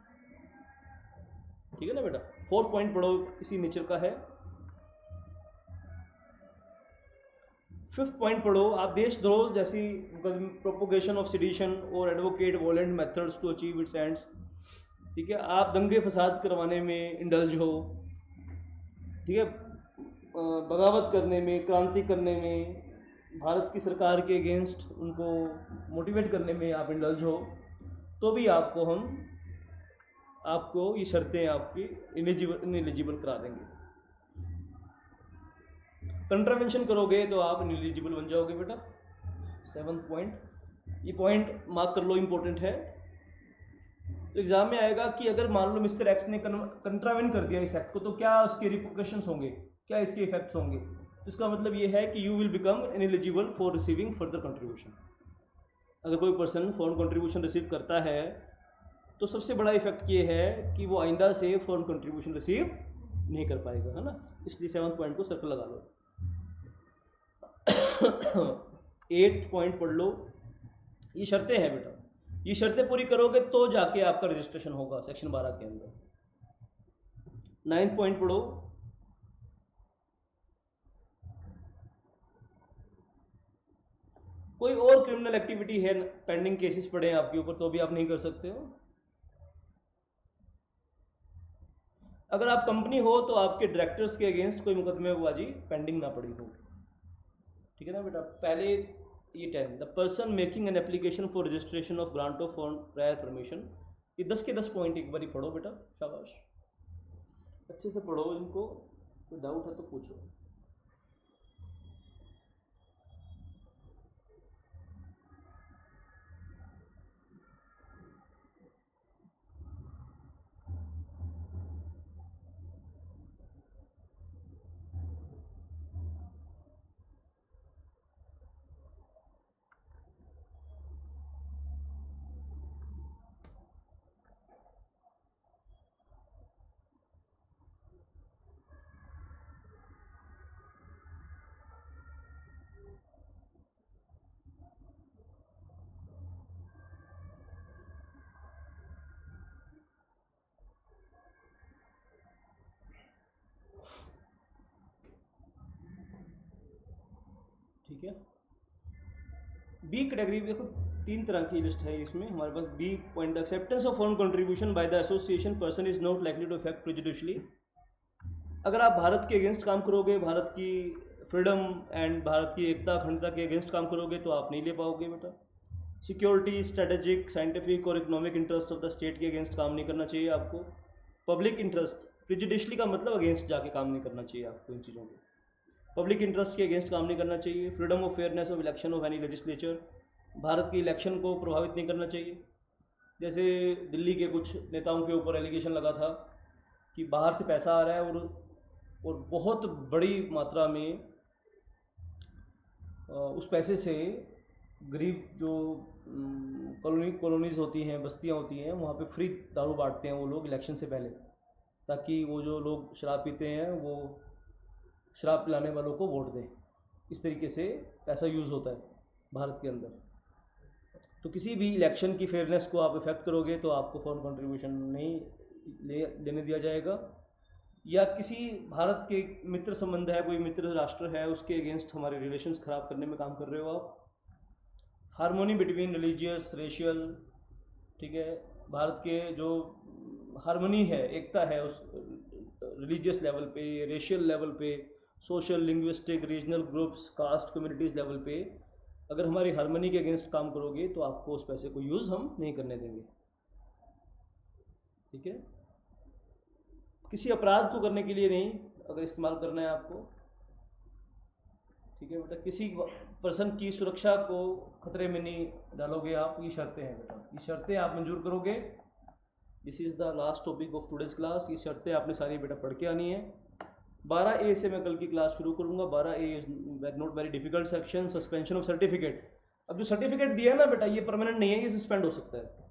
ठीक है ना बेटा। 4th पॉइंट पढ़ो, इसी नेचर का है। 5th पॉइंट पढ़ो, आप देशद्रोह जैसी प्रोपोगेशन ऑफ सेडिशन और advocate violent methods to achieve its ends, ठीक है, आप दंगे फसाद करवाने में इंडल्ज हो, ठीक है, बगावत करने में, क्रांति करने में, भारत की सरकार के अगेंस्ट उनको मोटिवेट करने में आप इंडल्ज हो, तो भी आपको ये शर्तें आपकी इनएलिजिबल करा देंगे। कंट्रावेंशन करोगे तो आप इनएलिजिबल बन जाओगे बेटा। 7th पॉइंट, ये पॉइंट मार्क कर लो, इंपॉर्टेंट है। तो एग्जाम में आएगा कि अगर मान लो मिस्टर एक्स ने कंट्रावेंट कर दिया इस एक्ट को, तो क्या उसके रिपोर्केशंस होंगे, क्या इसके इफेक्ट्स होंगे। तो इसका मतलब ये है कि you will become ineligible for receiving further contribution. अगर कोई पर्सन फॉरेन कंट्रीब्यूशन रिसीव करता है तो सबसे बड़ा इफेक्ट ये है कि वो आइंदा से फॉरेन कंट्रीब्यूशन रिसीव नहीं कर पाएगा, है ना। इसलिए 7th पॉइंट को सर्कल लगा लो। 8th पॉइंट पढ़ लो, ये शर्तें हैं बेटा, ये शर्तें पूरी करोगे तो जाके आपका रजिस्ट्रेशन होगा सेक्शन 12 के अंदर। 9th पॉइंट पढ़ो, कोई और क्रिमिनल एक्टिविटी है, पेंडिंग केसेस पड़े हैं आपके ऊपर, तो भी आप नहीं कर सकते हो। अगर आप कंपनी हो तो आपके डायरेक्टर्स के अगेंस्ट कोई मुकदमेबाजी पेंडिंग ना पड़ी हो, ठीक है ना बेटा। पहले ये 10, the person making an application for registration of grant of prior permission, ये 10 के 10 पॉइंट एक बार पढ़ो बेटा, शाबाश, अच्छे से पढ़ो इनको, कोई डाउट है तो पूछो। ठीक है। बी कैटेगरी देखो, 3 तरह की लिस्ट है इसमें हमारे पास। B point, acceptance of foreign contribution by the association person is not likely to affect prejudicially. अगर आप भारत के अगेंस्ट काम करोगे, भारत की फ्रीडम एंड भारत की एकता अखंडता के अगेंस्ट काम करोगे तो आप नहीं ले पाओगे बेटा। सिक्योरिटी, स्ट्रेटेजिक, साइंटिफिक और economic interest of the state के अगेंस्ट काम नहीं करना चाहिए आपको। पब्लिक इंटरेस्ट, प्रेजुडिशियली का मतलब अगेंस्ट जाके काम नहीं करना चाहिए आपको इन चीज़ों को। पब्लिक इंटरेस्ट के अगेंस्ट काम नहीं करना चाहिए। Freedom of fairness of election of any legislature, Bharat की इलेक्शन को प्रभावित नहीं करना चाहिए। जैसे दिल्ली के कुछ नेताओं के ऊपर एलिगेशन लगा था कि बाहर से पैसा आ रहा है और बहुत बड़ी मात्रा में उस पैसे से गरीब जो कॉलोनीज होती हैं, बस्तियां होती हैं, वहाँ पे फ्री दारू बांटते हैं वो लोग इलेक्शन से पहले, ताकि वो जो लोग शराब पीते हैं वो शराब पिलाने वालों को वोट दें। इस तरीके से पैसा यूज़ होता है भारत के अंदर। तो किसी भी इलेक्शन की फेयरनेस को आप इफेक्ट करोगे तो आपको फॉरेन कंट्रीब्यूशन नहीं लेने दिया जाएगा। या किसी भारत के मित्र संबंध है, कोई मित्र राष्ट्र है, उसके अगेंस्ट हमारे रिलेशंस ख़राब करने में काम कर रहे हो आप। हारमोनी बिटवीन रिलीजियस, रेशियल, ठीक है, भारत के जो हारमोनी है, एकता है उस रिलीजियस लेवल पे, रेशियल लेवल पे, social, linguistic, regional groups, caste, communities level पे अगर हमारी हारमोनी के अगेंस्ट काम करोगे तो आपको उस पैसे को यूज़ हम नहीं करने देंगे। ठीक है, किसी अपराध को करने के लिए नहीं अगर इस्तेमाल करना है आपको। ठीक है बेटा, किसी पर्सन की सुरक्षा को खतरे में नहीं डालोगे आप। ये शर्तें हैं बेटा, ये शर्तें आप मंजूर करोगे। This is the last topic of today's class. ये शर्तें आपने सारी बेटा पढ़ के आनी है। 12A से मैं कल की क्लास शुरू करूँगा। 12A is not very difficult section, suspension of certificate. अब जो सर्टिफिकेट दिया है ना बेटा, ये परमानेंट नहीं है, ये सस्पेंड हो सकता है।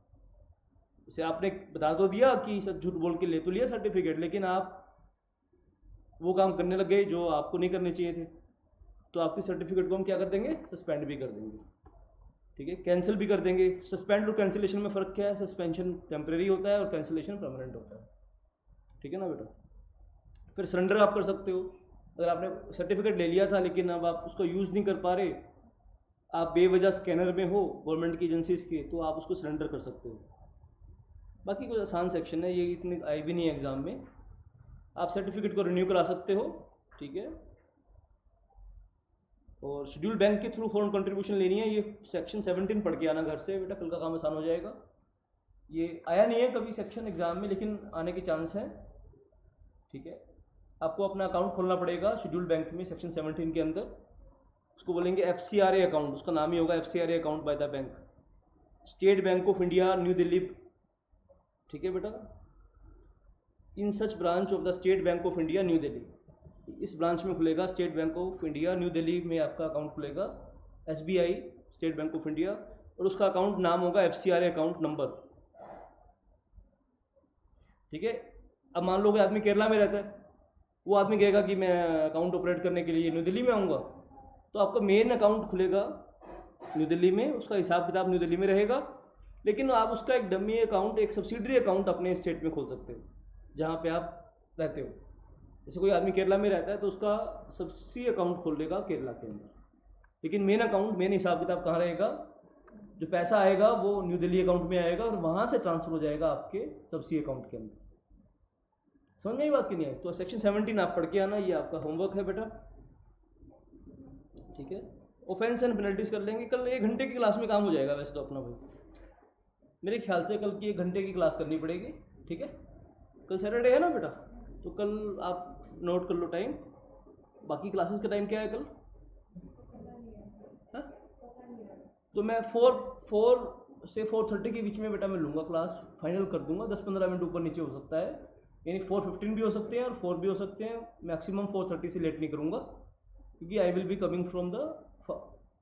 इसे आपने बता तो दिया कि सच झूठ बोल के ले तो लिया सर्टिफिकेट, लेकिन आप वो काम करने लग गए जो आपको नहीं करने चाहिए थे, तो आपकी सर्टिफिकेट को हम क्या कर देंगे, सस्पेंड भी कर देंगे। ठीक है, कैंसिल भी कर देंगे। सस्पेंड और कैंसिलेशन में फ़र्क क्या है? सस्पेंशन टेम्परेरी होता है और कैंसिलेशन परमानेंट होता है। ठीक है ना बेटा। फिर सरेंडर आप कर सकते हो। अगर आपने सर्टिफिकेट ले लिया था लेकिन अब आप उसको यूज़ नहीं कर पा रहे, आप बेवजह स्कैनर में हो गवर्नमेंट की एजेंसीज के, तो आप उसको सरेंडर कर सकते हो। बाकी कुछ आसान सेक्शन है, ये इतनी आई भी नहीं है एग्ज़ाम में। आप सर्टिफिकेट को रिन्यू करा सकते हो। ठीक है, और शेड्यूल बैंक के थ्रू फॉरेन कंट्रीब्यूशन लेनी है। ये सेक्शन 17 पढ़ के आना घर से बेटा, कल का काम आसान हो जाएगा। ये आया नहीं है कभी सेक्शन एग्जाम में, लेकिन आने के चांस हैं। ठीक है, आपको अपना अकाउंट खोलना पड़ेगा शेड्यूल बैंक में सेक्शन 17 के अंदर। उसको बोलेंगे FCRA अकाउंट, उसका नाम ही होगा FCRA account by the bank, State Bank of India New Delhi. ठीक है बेटा, in such branch of the State Bank of India New Delhi, इस ब्रांच में खुलेगा State Bank of India New Delhi में आपका अकाउंट खुलेगा, SBI State Bank of India, और उसका अकाउंट नाम होगा FCRA अकाउंट नंबर। ठीक है, अब मान लो कोई आदमी केरला में रहता है, वो आदमी कहेगा कि मैं अकाउंट ऑपरेट करने के लिए न्यू दिल्ली में आऊँगा, तो आपका मेन अकाउंट खुलेगा न्यू दिल्ली में, उसका हिसाब किताब न्यू दिल्ली में रहेगा, लेकिन आप उसका एक डमी अकाउंट, एक सब्सिडरी अकाउंट अपने स्टेट में खोल सकते हो जहाँ पे आप रहते हो। जैसे कोई आदमी केरला में रहता है तो उसका सब्सिडी अकाउंट खोल देगा केरला के अंदर, लेकिन मेन अकाउंट, मेन हिसाब किताब कहाँ रहेगा? जो पैसा आएगा वो न्यू दिल्ली अकाउंट में आएगा और वहाँ से ट्रांसफर हो जाएगा आपके सब्सिडी अकाउंट के अंदर। समझ में ये बात की नहीं आई? तो सेक्शन 17 आप पढ़ के आना, ये आपका होमवर्क है बेटा। ठीक है, ऑफेंस एंड पेनल्टीज कर लेंगे कल। 1 घंटे की क्लास में काम हो जाएगा वैसे तो अपना भाई, मेरे ख्याल से कल की 1 घंटे की क्लास करनी पड़ेगी। ठीक है, कल सैटरडे है ना बेटा, तो कल आप नोट कर लो टाइम। बाकी क्लासेस का टाइम क्या है कल? हाँ? तो मैं 4 से 4:30 के बीच में बेटा मैं लूँगा क्लास, फाइनल कर दूंगा। 10-15 मिनट ऊपर नीचे हो सकता है, यानी 4:15 भी हो सकते हैं और 4 भी हो सकते हैं। मैक्सिमम 4:30 से लेट नहीं करूँगा, क्योंकि I will be coming from the,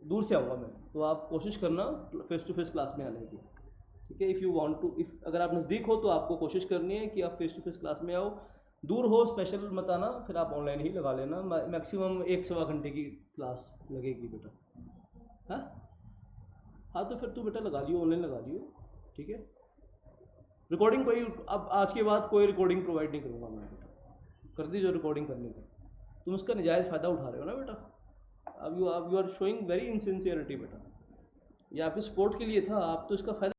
दूर से आऊँगा मैं, तो आप कोशिश करना फेस टू फेस क्लास में आने की। ठीक है, इफ़ यू वांट टू, अगर आप नज़दीक हो तो आपको कोशिश करनी है कि आप फेस टू फेस क्लास में आओ। दूर हो स्पेशल मत आना, फिर आप ऑनलाइन ही लगा लेना। मैक्सिमम 1-1.25 घंटे की क्लास लगेगी बेटा। हाँ तो फिर तू बेटा लगा लियो, ऑनलाइन लगा लियो। ठीक है, रिकॉर्डिंग कोई, अब आज के बाद कोई रिकॉर्डिंग प्रोवाइड नहीं करूँगा मैं बेटा। कर दी जो रिकॉर्डिंग करनी थी, तुम उसका नजायज़ फ़ायदा उठा रहे हो ना बेटा। अब you are showing very insincerity बेटा, ये आपके सपोर्ट के लिए था, आप तो इसका फ़ायदा